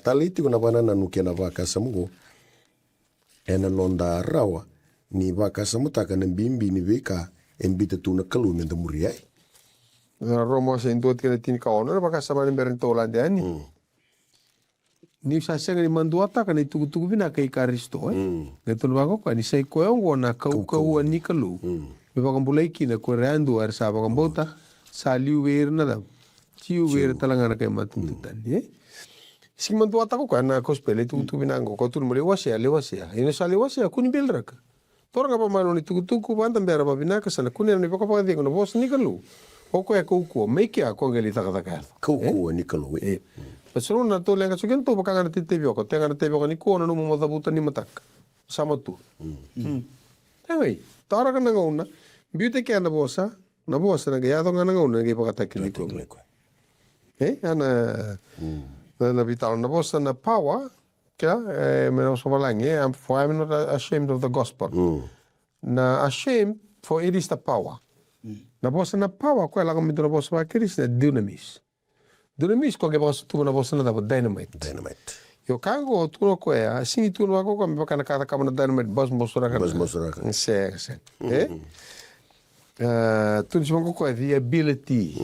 Taliti kuna wana na nukia na waka samungo, na nonda rawa, ni waka samutaka na bimbi ni weka, embita tu na kalu menda muriai. Romo sa indot kina tini kaono, na baka sama ni merentola ndiani. Ni sasenga ni manduata kana itugu bina kai karisto ngetul bako ka ni sai koyongo na kau ni kalu me baka bulai kina ko randu ar sa baka bota saliu wer na da ciu wer talanga na kai matuntutan si manduata ko kana kospele itugu bina ngo ko tur mole wasia ina sali wasia kuni belraka toranga pa mano ni tugu banda bera pa bina ka sana kuni ni baka pa dingo no bos ni kalu o ko ya ko make ya ko ngeli taka ko ni kalu Pasal na to lenga sugen to baka ngana titebio ko tenga na tebio ko ni ko no mo madabuta ni matak sama tu. Tangai tara kana ngona biute ke na bosa na ga yado ngana ngona ge baka takili ko. Na vital na bosa na power kya me no so balange for I'm not ashamed of the gospel. Na ashamed for it is the power. Na bosa na power ko la kami na bosa ba Kristo dunamis. Dunamis ko ke baka tu na bosa na dapat dynamite. Yo kango tu no ko ya sini tu no ko me baka na kata kama na dynamite bas mosura kan. Se. Tu ni ko the ability,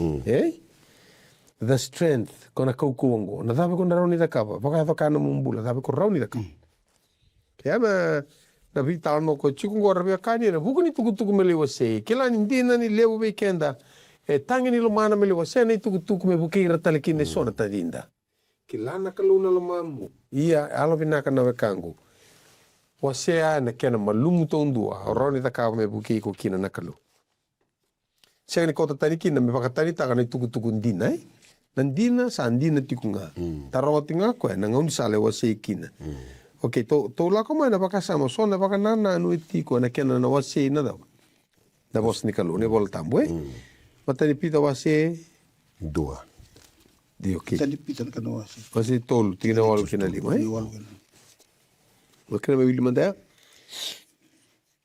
the strength kona kaukuongo. Na dapat ko na rauni da kapa. Baka to kana mumbula dapat ko rauni da kapa. Kaya na vital no ko chiku ngora bia kani na bukuni tuku melewa se. Kila ni ni lewo weekenda. Tangi ni lumana mele wase na tuku me bukeira talaki ne sona tadinda. Kilana kaluna lumamu. Ia alo vinaka na wekangu. Wase na kena malumu tondua. Roni taka me bukei ko kina na kalu. Siya ni kota tani kina me pakatani taka na tuku ndina Nandina sa andina tikunga. Tarawati nga ko na ngauni sale wase kina. Okay, to lako mai na pakasama sona baka nana anu etiko na kena na wase na daw. Na bos ni kalu ne voltambo Matani pita wase dua. Di okay. Tani pita kana wase. Wase tolu tingna walu kina lima Wakina me wili mandaya?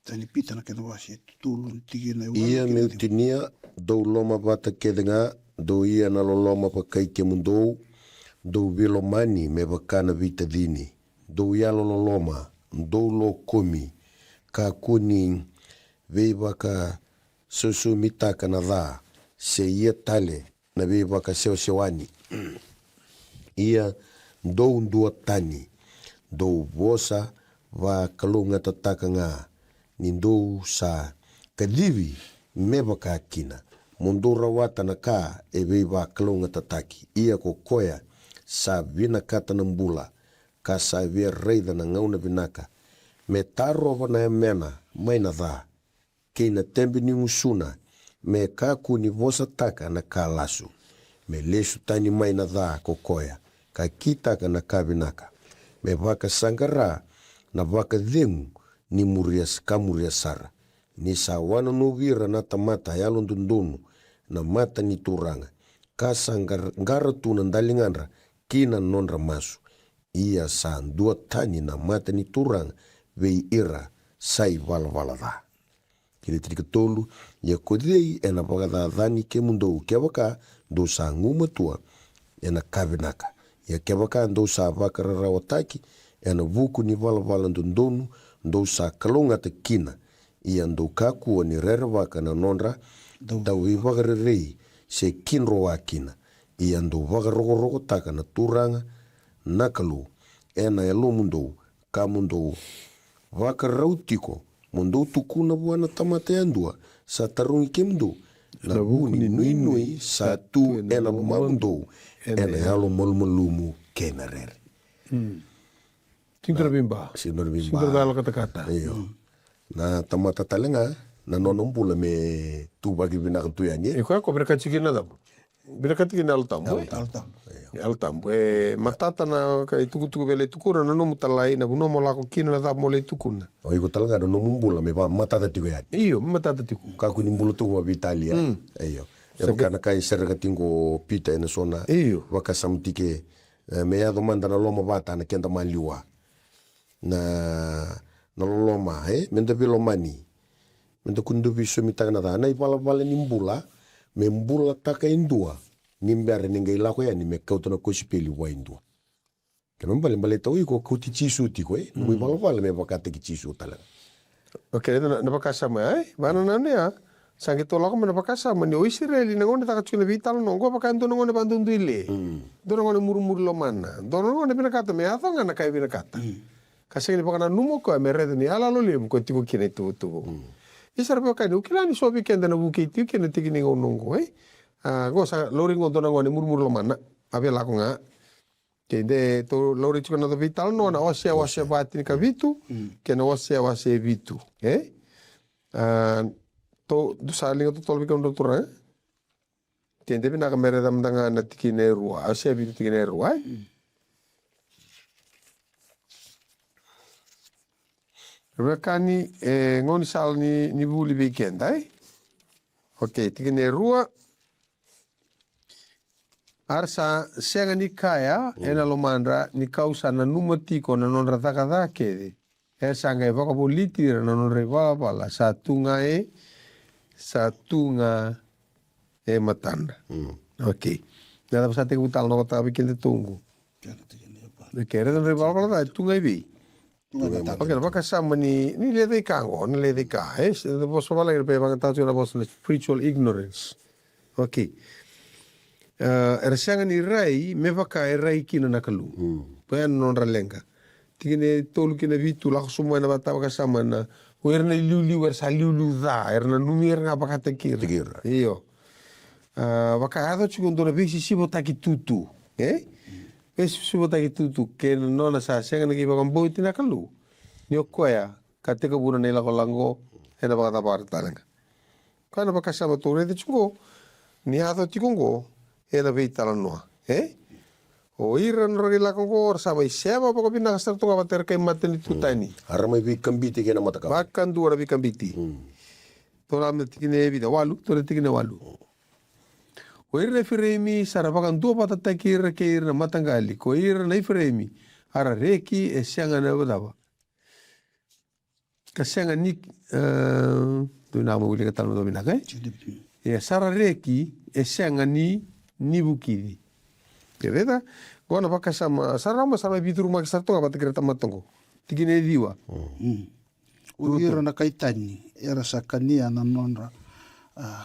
Tani pita kana wase tulu tingna walu. Ia me tinia do loma bata kedenga do ia na loma pa kai ke mundo do vilo mani me bakana vita dini do ia loma do lo komi ka kuni veiba susu mita kana dha se ia tale na veiba ka sewani ia do ndua tani do vosa va kalunga tataka nga ni do sa kadivi me baka kina Mundura wata na ka e vei wa kalunga tataki. Ia ko koya sa vina kata na mbula. Ka sa via reida na ngauna vinaka. Me taro wana e mena mai na dha. Kei na tembi ni musuna. Me ka kuni vosa taka na ka lasu. Me lesu tani mai na dha ko koya. Ka kitaka na ka vinaka. Me waka sangara na waka dhengu ni muria sara. Ni sawana no vira na tamata yalo ndundunu na mata ni turanga. Ka sangara tu na ndalingandra kina nondra masu. Ia sa dua tani na mata ni turanga vei ira sai vala dha. Kile tika tolu ya kodei ena waka dhani ke mundo ke waka do sa nguma tua ena kavinaka. Ya ke waka do sa waka rarawataki ena vuku ni vala ndundunu do sa kalunga te kina. Ia ndo kakua ni rere waka na nondra dau i waka rei se kinro wa kina. Ia ndo waka roko taka na turanga nakalu ena elo mundo ka mundo waka rautiko mundo tukuna wana tamate andua sa tarungi ke mundo na huni nui sa tu ena mundo ena yalo malmalumu kena rere. Singra bimba. Singra bimba. Singra dala kata-kata. Iyo. Na tamata talenga na nonombula me tu bagi binaka tu yanye. Iko ko berkat sikina dam. Berkat sikina altam. Altam. Matata na kai tuku vele tukura na nomu talai na buno mola ko kina na mole tukuna. O iko talanga no nomumbula me matata tiku yanye. Iyo matata tiku. Ka ku nimbulu tu wa Italia. Iyo. Ya kana kai serga tingo pita ena sona. Iyo. Waka samtike me ya domanda na loma bata na kenda maliwa. Na loloma menda vilomani menda kundu viso mitaka na dana ipala nimbula me mbula taka indua nimbere ninga ilako ya ni me kautana kosipeli wa indua kama mbale tau iko kuti chisu tiko mu ipala me bakate ki chisu tala. Okay, na bakasama bana nane ya sangi tolako me na bakasama ni o Israeli na ngone taka tsuna vital no go bakanto no ngone bandundu ile dono ngone murumuri lomana dono ngone binakata me athanga na kai binakata. Kasi ni pakana numo ko merede ni ala lo lem ko tiko kine tu. Isar pa kani ukilani so weekend na buki tu kine tiki ni ngonongo go sa lori ngondo na ngone murmur lo mana ave la ko nga. Kende to lori tiko na do vital no na osia bati ni ka vitu ke na osia vitu. To du sa linga to tolbi kon doktora. Kende bina ka merede mdanga na tiki ne rua osia vitu tiki ne rua. Rekani ngoni sal ni buli weekend Okay, tigene rua arsa senga ni kaya ena lomandra ni kausa na numatiko na non rataka kede. Sanga e vaka boliti na non revala satunga matanda. Okay. Nada pasate kutal no kata weekend tungu. Kere non revala da tunga ibi. Okay, na bakasama ni lede kango, ni lede ka. The boss wala ir pe bangata na boss spiritual ignorance. Okay. Ersanga ni rai me vaka rai kina nakalu. Pen non ralenga. Tigene tolu kina vitu la semua na bata bakasama na werna liuli wersa liulu da erna numir nga bakata kira. Iyo. Vaka ado chikundo na bisi sibo taki tutu. Subo taki tutu ke nona sa senga na kiba kambo itina kalu ni okoya katika buna nila ko lango ena baka tapar talanga kana baka sama tore de chungo ni hato chikungo ena veitala noa o iran rila ko sama isema baka bina kasar tunga bater kai mateni tutani arama vi kambiti kena mataka bakan dua vi kambiti to namne tikine vida walu to tikine walu ko irna firemi sara bakan dua patata kira na matangali ko irna firemi ara reki senga na badaba ka senga ni tu na mo wili katal do binaka sara reki senga ni bukidi keveda ko na baka sama sara bitu rumah sarto ka batikira tamatongo tikine diwa uira na kaitani era sakania na nonra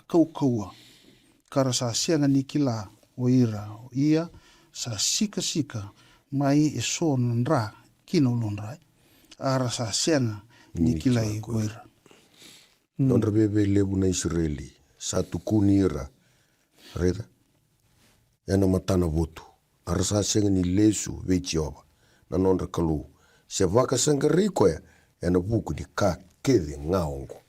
kaua kara sa sianga ni kila o ira ia sa sika mai e so nra kino lonra ara sa sianga ni kila i goira nonra bebe lebu na Israeli sa tukunira reda yana matana votu arasa senga ni lesu vechiova na nonra kalu se vaka sanga rikoya yana buku di ka kede ngaongo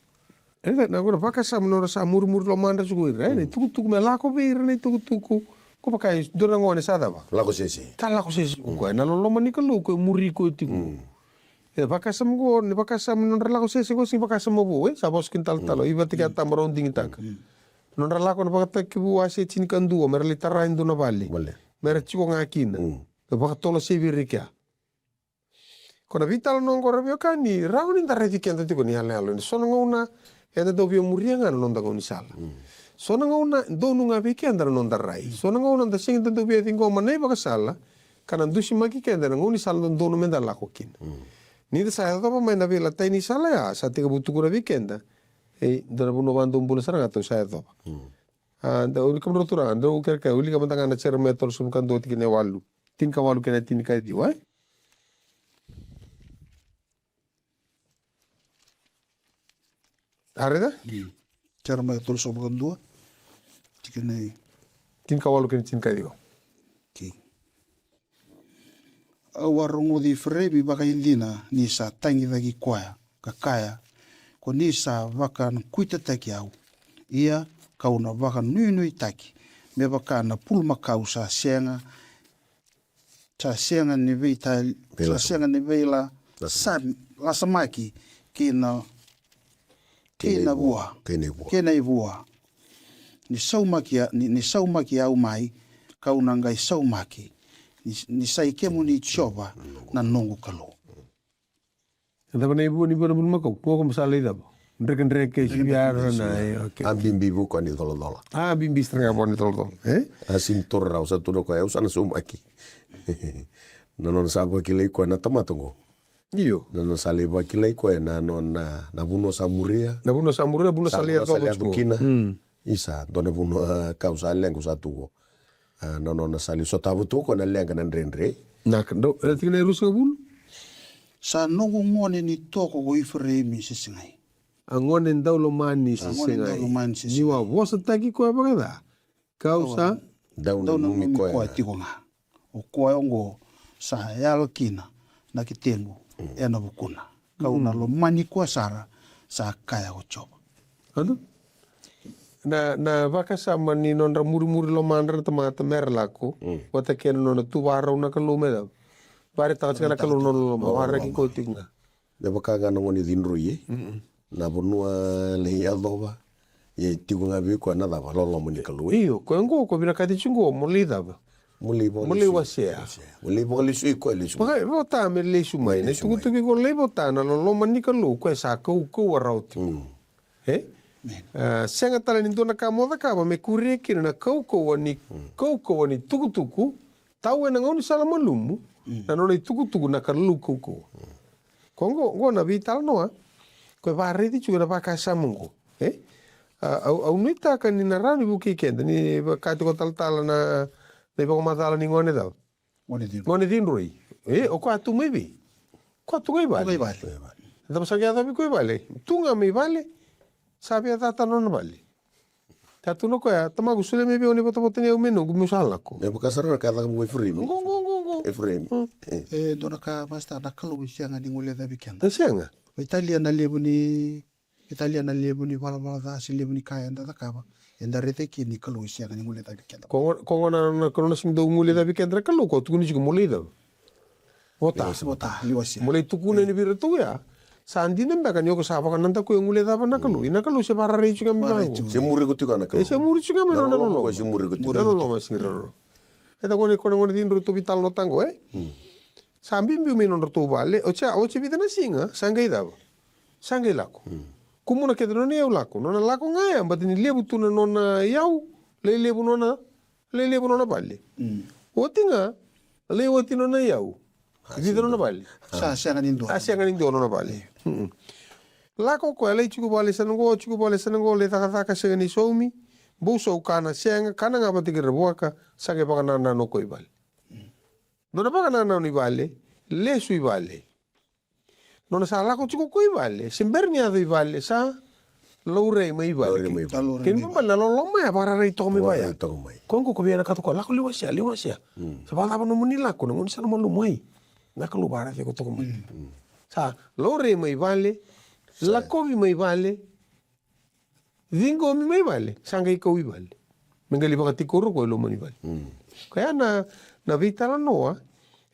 Na agora vaka sa menora sa murmur lo manda suguira ne tuku me lako beira ne tuku ko pakai dona ngone sa dava lako sese kala ko se ko na lo mani kalu ko muri ko tiku vaka sa mgo ne vaka sa menora lako se ko sing vaka sa mo sa bos kintal talo iba tika tamron ding tak nonra lako na vaka ki bu ase tin kandu mer litara indo na vale mer chiko ngakina vaka tolo se virika kona vital non ko rabio kani rauni ndare tikenta tiko ni ale ni sona ngona eda dobio murianga non da ngoni sala sona ngona donu nga viki andara non da rai sona ngona da sing tanto bia tingo mane baka sala kana dusi maki kenda ngoni sala don donu menda la kokin ni da sa da pa na vela tai ni sala ya sa tika butu kura vikenda dona buno bando mbula saranga to sa da da uli kam rotura anda u kerka uli kam tanga na cer meter sum kan do tikine walu tin ka walu kena tin ka di wa Areda? Cara mai tol so bukan dua. Tikene Tin ka walu kena tin ka di wa. ki. Awarongo di frebi baka indina ni sa tangi dagi kwaya kakaya ko ni sa baka kuita taki au. Ia kauna baka nui taki. Me baka na pulma kausa senga ni veita sa senga ni veila sa la samaki kina bua kena bua ni saumaki au mai kauna ngai saumaki ni sai kemu ni choba na nongo kalo Anda bana ibu ni bana bun mako ko masala ida bo ndrek ke siara na ambimbi buku ani tolo bimbi strenga bon tolo asin torra usa tuno ko eu sana sumaki non sabo kilei ko na tamatongo iyo non saliva kilei ko na na buno samuria buno salia to kina isa dona buno causa lengo sa tugo non sali so tabu to ko na lenga na rendre na do tikne rusa bul sa nongo ngone ni toko go ifre mi sisingai angone ndaulo mani sisengai ni wa vosa taki ko abagada causa dauna mi ko tigonga o ko ngo sa yalkina na kitengu ena bukuna kauna lo mani ko sara sa kaya go choba ando na vaka sama ni nonra muri lo mandra tamata merlako wata ken nona tu wara una kalume da bare ta kana kalu no wara ki ko tinga de baka ga no ni dinruye na bonua le yalova ye tigunga bi ko na da lo mo ni kalu iyo ko ngo ko bira kati chungo molida muli wasia muli bo le sui ko le sui baka vota me le sumai ne tu ko le vota na lo mani kalu ko sa ko warauti senga tala ni dona ka moda ka me kureki na kau ni tuku tau na ngoni sala malumu na no le tuku na kalu kau kongo na vital noa ko va redi chu na ka samungo au nita ka ni na rani buki kenda ni ka to tal na le ba matala ni ngone da ngone din roi o ko atu mebi ko tu ngai vale da sa ga da bi ko vale tunga mi vale sabi ata non vale tatu no ko ya tama gusule me bi oni boto boto ne o meno gumu sala ko e boka sara ka da mo frame go frame dona ka basta na kalu sianga ni ngule da bikenda ta sianga Italiana lebuni wala da si lebuni kaya nda ka ba enda rete ki ni kalu sianga ni ngule da bikenda ko na ko na sing do ngule da bikenda kalu ko tu ni ko mole da bota liwasi mole tu ku ni bir tu ya sandi nemba kan yoko sapa kan nanta ko ngule da na kalu ina kalu se para re chuka mi se muri ko tu kana kalu se muri chuka me no ko se muri ko tu no masiro eta ko ne din rutu vital no tango sambi mi no rutu vale o cha vida na singa sangai da sangai lako kumuna ke no ne lako no na lako ngai amba ni lebu tu na nona yau lebu nona vale o tinga lebu tu na yau vida no vale sa sianga ni ndo no vale lako ko ele chuku vale sango le taka se ni soumi buso kana senga kana ngaba tigere boaka sange baka na no ko vale no na baka na ni vale le sui vale no na sala ko chuku ko vale sembernia do vale sa laure mai Laure vale. mai Laure Ken mai ba na loloma ya para rai to me ba ya. Tau mai. Kongo ko biana kato ko lako liwasia. Sa ba no muni lako no sa mo lumai. Na ka lu bara ko to mai. Sa laure mai vale. Lako mai vale. Vingo mi mai vale. Sanga i ko i vale. Mengali baka tikoro ko lo mani vale. Kaya na vitala noa.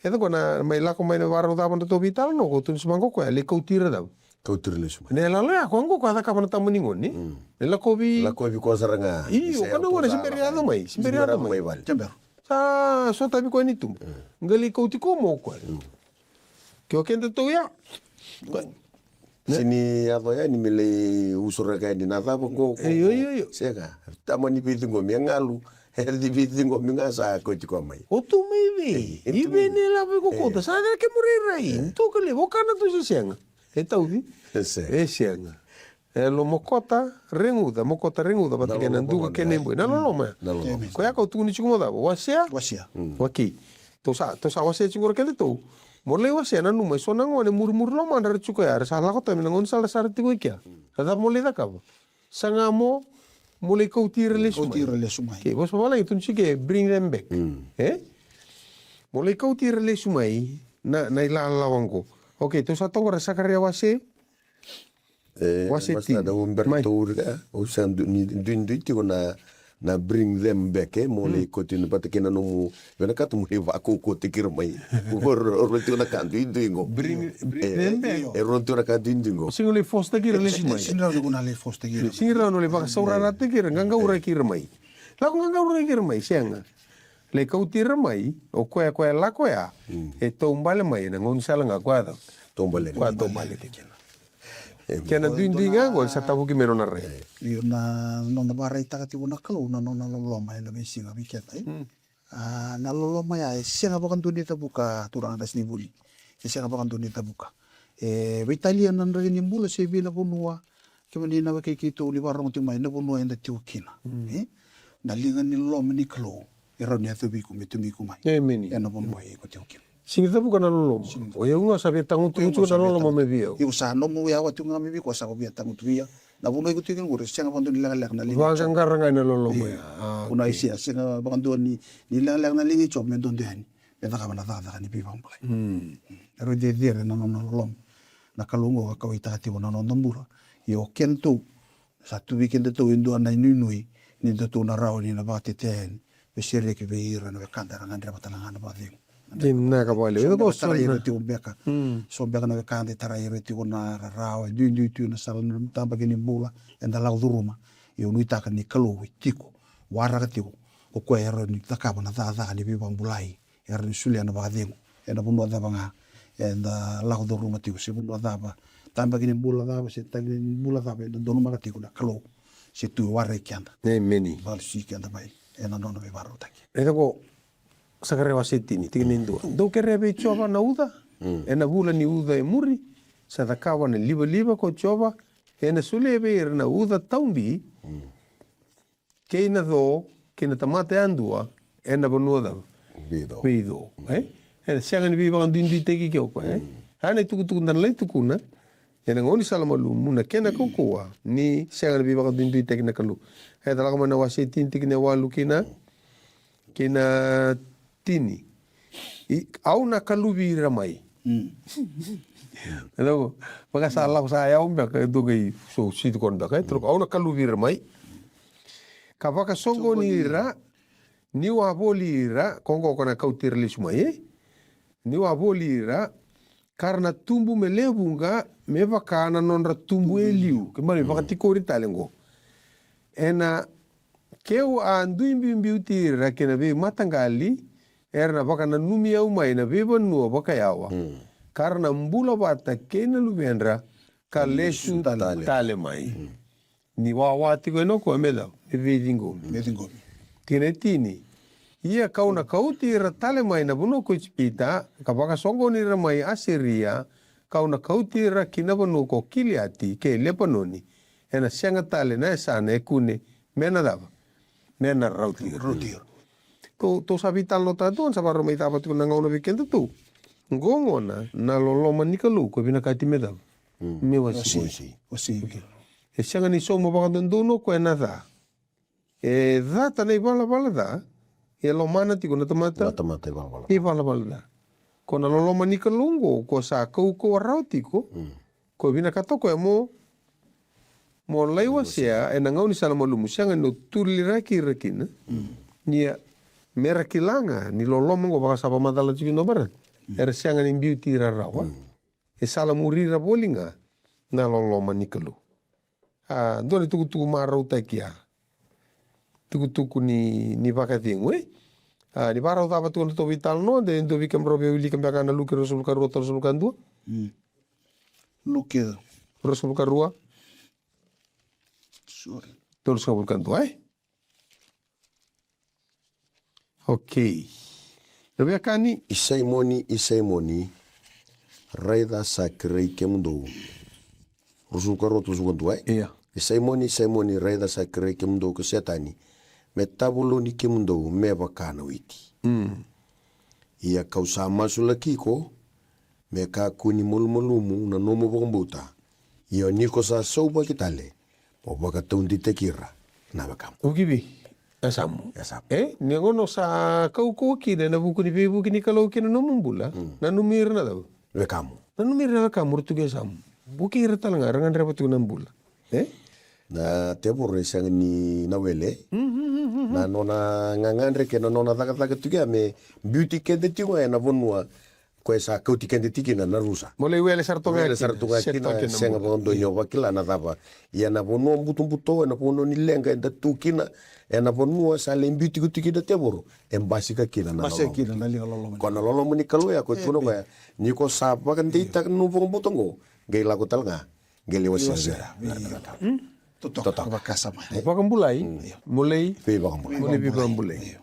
Eto ko na mai lako mai na varo da to vitala no ko tun sumango ko le ko tira da. Kau tiri lesu mai. Ne la ya ko ngo ko ada ka ta mani ngoni. Ne la ko bi. La kovi ko saranga. Iyo kana ngone simberiado mai. Simberiado mai. vale. Jamber. Sa so tabi ko ni tum. Ngali ko ti ko mo ko. Kyo kende to ya. Sini apa ya ni mele usura ka ni nata po ko. Iyo. Sega. Tamani piti ngomi ngalu. Herdi piti ngomi ngasa ko ti ko mai. O tu mai ve. Ibe ne la ko ko ta sa ke muri rai. To ke le bokana to si senga. E tau vi. E senga. E lo mokota renguda pata ke nandu ke nembo. Na lo ma. Ko ya ko tu ni chumo da. Wasia. Wasia. Waki. To sa wasia chingor ke to. Mole wasia na numa so na ngone murmur lo mandar chuko ya. Sa la ko ta ngon sala sar ti ko kia. Sa mole da ka. Sanga mo mole ko tire le sumai. Ko tira le sumai. Okay, bos pala itu ke bring them back. Mole ko tire le sumai na ila lawango. Okay, to sa to ra sakaria wase. Wase ti. Basta da Umberto Urga. O san ni dundu ti ko na bring them back mole ko tin pata kena no vena ka tu va ko te kir mai. Ro ti na kan dingo. Bring them back. E ro ti na kan dingo. Singole fosta kira le sumai. Sinra no kuna le fosta gira. Singira no le baka saurana te kira nganga ura kira mai. La ko nganga ura kira mai senga. Le kau tira mai o koe la koe e to umbale mai na ngon sala nga kwada. Tombale. Kwa tombale te kena. Kena dindinga ngol sa tabu ki meron na re. Iyo na nona barai takati wana kalau na nona loloma na mesinga biketa. Na loloma ya senga bakan dunia tabuka turang das ni buli. Senga bakan dunia tabuka. Italia nan rin yung mula sa ibila punua. Kaya na wakikito uli warong tingmay na punua yung datiukina. Nalingan ni loloma ni kalau. Ero ni atubiku metumiku mai. Meni. Ena punua yung datiukina. Singi tabu kana loloma. O ya unga sabi tangu tu na loloma me bio. Iu sa no mu ya watu ngami bi ko sa ko bi tangu tu ya. Na punua ko tingin ngure senga bantu nila lek na lingi. Wa kangara ngai na loloma ya. Kuna isia senga bantu ni nila lek na lingi chop men don deni. Beta ka bana dada ni bi bang play. Ero de dire na no lolom. Na kalungo ka kawita ti wona no ndambura. Yo kento sa tu weekend to indo na nui ni do to na raw ni na bate ten. Besere ke beira na kandara ngandra batanga na bading. Dinna ka bale. Ito ko Tara iro ti umbeka. So beka na kande tara iro ti wona raw du tu na sala no tamba ke ni bula enda la duruma. Yo nui taka ni kalu tiko. Wara ka tiko. O ko ero ni taka bana dada ni bi bang bulai. Ero ni sulia na bading. Ena bunwa da banga. Enda la duruma tiko se bunwa da ba. Tamba ke ni bula da se tagi bula da be do no maka tiko na kalu. Se tu wara kianda. Ne meni. Val si kianda mai. Ena no be baro taki. Ito ko sakare wasetini tingin do kere be chova na uda. Ena bula ni uda e muri. Sa takawa na liba ko chova. Ena sule be na uda taumbi. Keina do kena tamate andua ena bonua da. Bido. Ena sianga ni biba ndindi teki ke ko Hana tuku na lai tuku na. Ena ngoni salama lu muna kena kokoa ni sianga ni biba ndindi teki na kalu. He talaga mana wasetini teki na walu kena tini. Au na kalubi ramai. Então, porque essa lá sai ao meu que do que sou sítio quando cá, troco au na kalubi ramai. Kavaka songo ni ra ni wa boli ra kongo kona kautir lismai. Ni wa boli ra karena tumbu melebunga me vakana nonra tumbu eliu. Que mari vakati kori talengo. Ena keu andu imbiuti ra kena be matangali era baka na numi au mai na beba nua baka yawa. Karena mbula bata kena lubendra ka lesu tale mai. Ni wawati ko enoko emeda e vedingo. Kene tini. Ia kauna kauti ra tale mai na buno ko chipita ka baka songo ni ra mai asiria kauna kauti ra kina buno ko kiliati ke lepanoni. Ena sianga tale na sana ekune mena dava. Mena rauti. To sabi talo ta doon sa baro may tapat ko nangaw na weekend to. Ngongona na loloma ni kalu ko binakati medam. Me wasi. E sianga ni soma whakadondono ko e na dha. E dha tanei wala dha. E lo mana tiko na tamata. Mata wala. E wala dha. Ko na loloma ni kalungo ko sa kau ko arau tiko. Ko vina katoko e mo laiwa sea e na ngau ni sala malumu sianga no tuli raki rakina. Nia mera kilanga ni loloma ngo baka sapa madala tiko no barat. Era sianga ni beauty rarawa. E sala murira bolinga na loloma ni kalu. Dole tuku marau takia. Tuku ni vakatingu ni barau tapa tuku na to vital no de ndo vikam robe uli kam bakana luki rosul karua rosul kandua. Luki. Rosul karua. Sorry. Rosul kandua Okay. Robe kani Isaimoni raida sakrei kemdo. Rosul karua rosul kandua Iya. Isaimoni raida sakrei kemdo ke setani. Metabulo ni kemdo me bakana witi. Ia kau sa masula kiko me ka kuni mulmulumu na nomo bombuta. Ia niko sa soba kitale. Po baka tundi tekira na bakam. Ukibi. Asamu. Asam. Ni ngono sa kau kina na buku ni kalau kina no mumbula. Na numir na daw. Bekamu. Na numir na kamu rutu samu. Buki rata nga rangan repot na mbula. Na tebur sang ni nawele. Na nona ngangandre ke na nona taka tuga me beauty kende tiwa na vonua ko sa kauti kende tikina na rusa. Mole wele sartonga kina senga bondo nyo wakila na daba. Ya na vonua mbuto na vono ni lenga enda tukina na vonua sa le beauty kutikida tebur embasika kina na. Masih kina na loloma. Ko na loloma ni kalu ya ko tuno ko ni ko sa pa kan dita no mbutongo. Gay lago talga. Gele wasa. Totok bakasama. Bakam bulai. Mulai. Pe bakam. Mulai bibam bulai.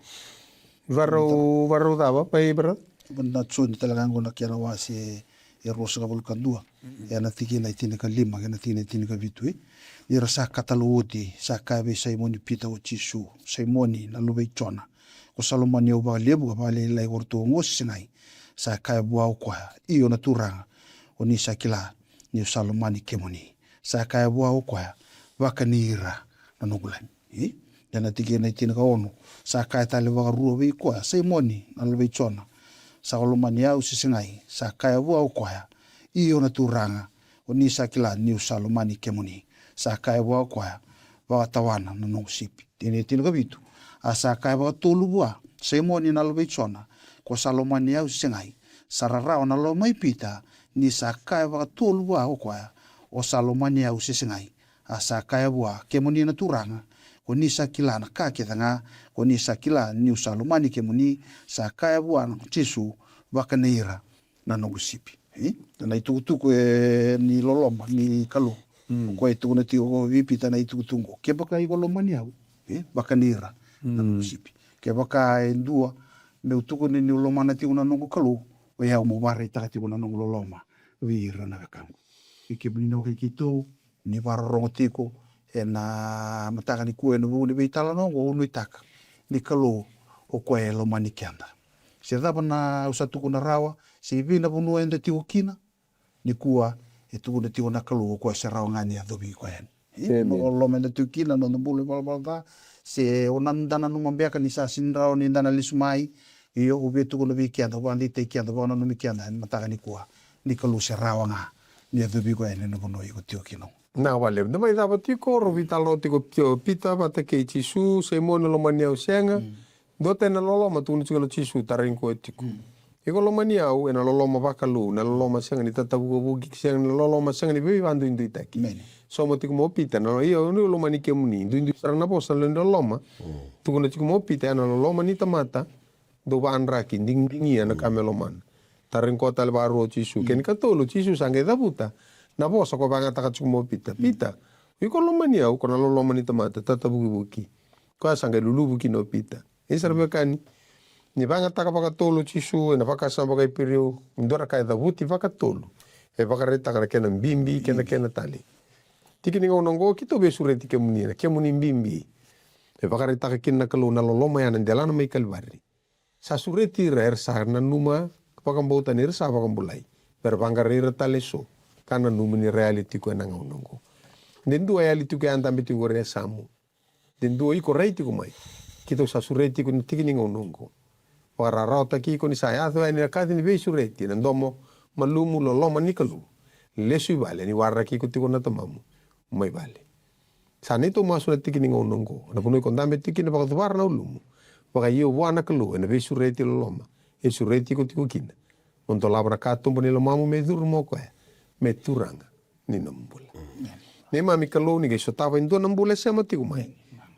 Varro dava pai berat. Benda tsun talaga ngona kiana wasi e rosa kabul kandua. Ya na tiki na itine ka lima, ya na tine ka vitui. Ira sa kataluoti, sa kabe Simoni Pita o Chisu, Simoni na lubei chona. Ko Salomani o ba lebu ba le lai orto ngos sinai. Sa kabe bua o kwa. Iyo na turanga. Oni sa kila ni Salomani kemoni. Sa kabe bua o kwa. Wakanira na nugulan. Ya na tiki na itine ka ono. Sa kabe tale waka rua wei kwa. Simoni na lubei chona. Sa Salomani au sisingai. Sa kabe bua o kwa. Iyo na turanga. Oni sa kila ni Salomani kemoni. Sa kai wa kwa wa tawana na no sipi tine ka bitu asa kai wa tolu bua Simoni na lobe chona ko Salomani au singai sarara na lo mai pita ni sa kai wa tolu bua kwa o Salomani au singai asa kai bua kemoni na turanga ko ni sa kila na ka ketanga ko ni sa kila ni Salomani kemoni sa kai bua na Jesu wa kanira na no sipi na itu ni loloma ni kalu ko itu na tio vipita na itu tungo ke baka i golomani au baka nira na musipi ke baka endua me utuko ni loloma tio na nongo kalu o ya mo bare ta tio na nongo loloma vira na kango ke blino ke kito ni barro tiko e na mataka ni ku no ni vitala nongo unu itaka ni kalu o ko e lomani kenda se daba na usatuko na rawa se vina bunu ende tio kina ni kuwa e tu na tio na kalu ko se rao ngani a dobi ko en no lo menda tu kina no bulu balbalda se onandana no mambea kan isa sinrao ni ndana lismai io ubetu ko lobi kia do bandi te kia do bono no mi kia na mataka ni kuwa ni kalu se rao nga ni a dobi ko en no bono i ko tio kino na wale na mai dava tiko ro vitalo tiko pita mata ke Chisu Simoni lo mania usenga do te na lolo matu ni tiko Chisu tarin ko tiko iko lo mania au na lolo ma vakalu na lolo ma senga ni tatabu bugi senga na lolo ma senga ni bebi vandu indu itaki so mo tiko mo pita na io no lo mani ke muni indu sarana posa lo lolo ma tuko na tiko mo pita na lolo ma ni tamata do van raki dingdingi na kamelo man tarin ko tal baro Chisu ken katolo Chisu sange dabuta na posa ko banga taka tiko mo pita iko lo mani au ko na lolo ma ni tamata tatabu bugi ko sange lulu bugi no pita isarbe kani ni banga taka baka tolo Chisu na baka sa baka ipirio ndora kai da buti baka tolo e baka reta kana kena mbimbi kena tali tiki ningo nongo kito be sureti ke muni mbimbi e baka reta ka kena kalu na loloma yana ndelana mai kalvari sa sureti rer sa na numa baka mbauta ni sa baka mbulai per banga rera tale so kana numa ni reality ko na nongo Dendua ya litu ke anta mitu gore samu. Dendua iko reiti ko mai. Kito sa sureti ko tikini ngonongo. Para rauta ki ko ni saya to ni kati ni be sureti na ndomo malumu loloma nikalu. Lesu vale ni warra ki ko tiko na tamamu. Mai vale. Sanito masu na tikini ngonongo. Na puno ko ndambe tikini pa ko na ulumu. Paka iyo wana kalu na be sureti loloma. E sureti ko tiko kina. Untuk labra katumbo ni lo mamu me dur mo ko me turanga ni nambula. Ne mami kalau ni so tava indo nambula sama tiku mai.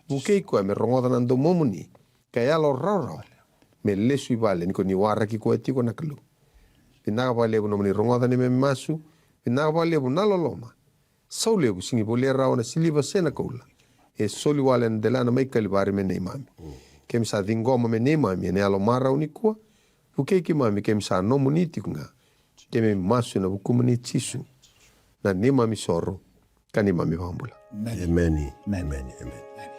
Buke ko me rongoda nando momuni. Kaya lo raro. Me lesu vale ni ko ni wara ki ko tiku na kalu. Pinaga vale no ni rongoda ni me masu. Pinaga vale na loloma. Saule bu singi bolera ona siliva sena koula. E soli wale ndelana mai kalibari me ne mami. Kem sa dingoma me ne mami ne alo mara unikua. Buke ki mami kem sa no muniti kunga. Keme masu na bukumuni tisu. Na ne mami soro. Kani mami pambula. Amen. Amen. Amen.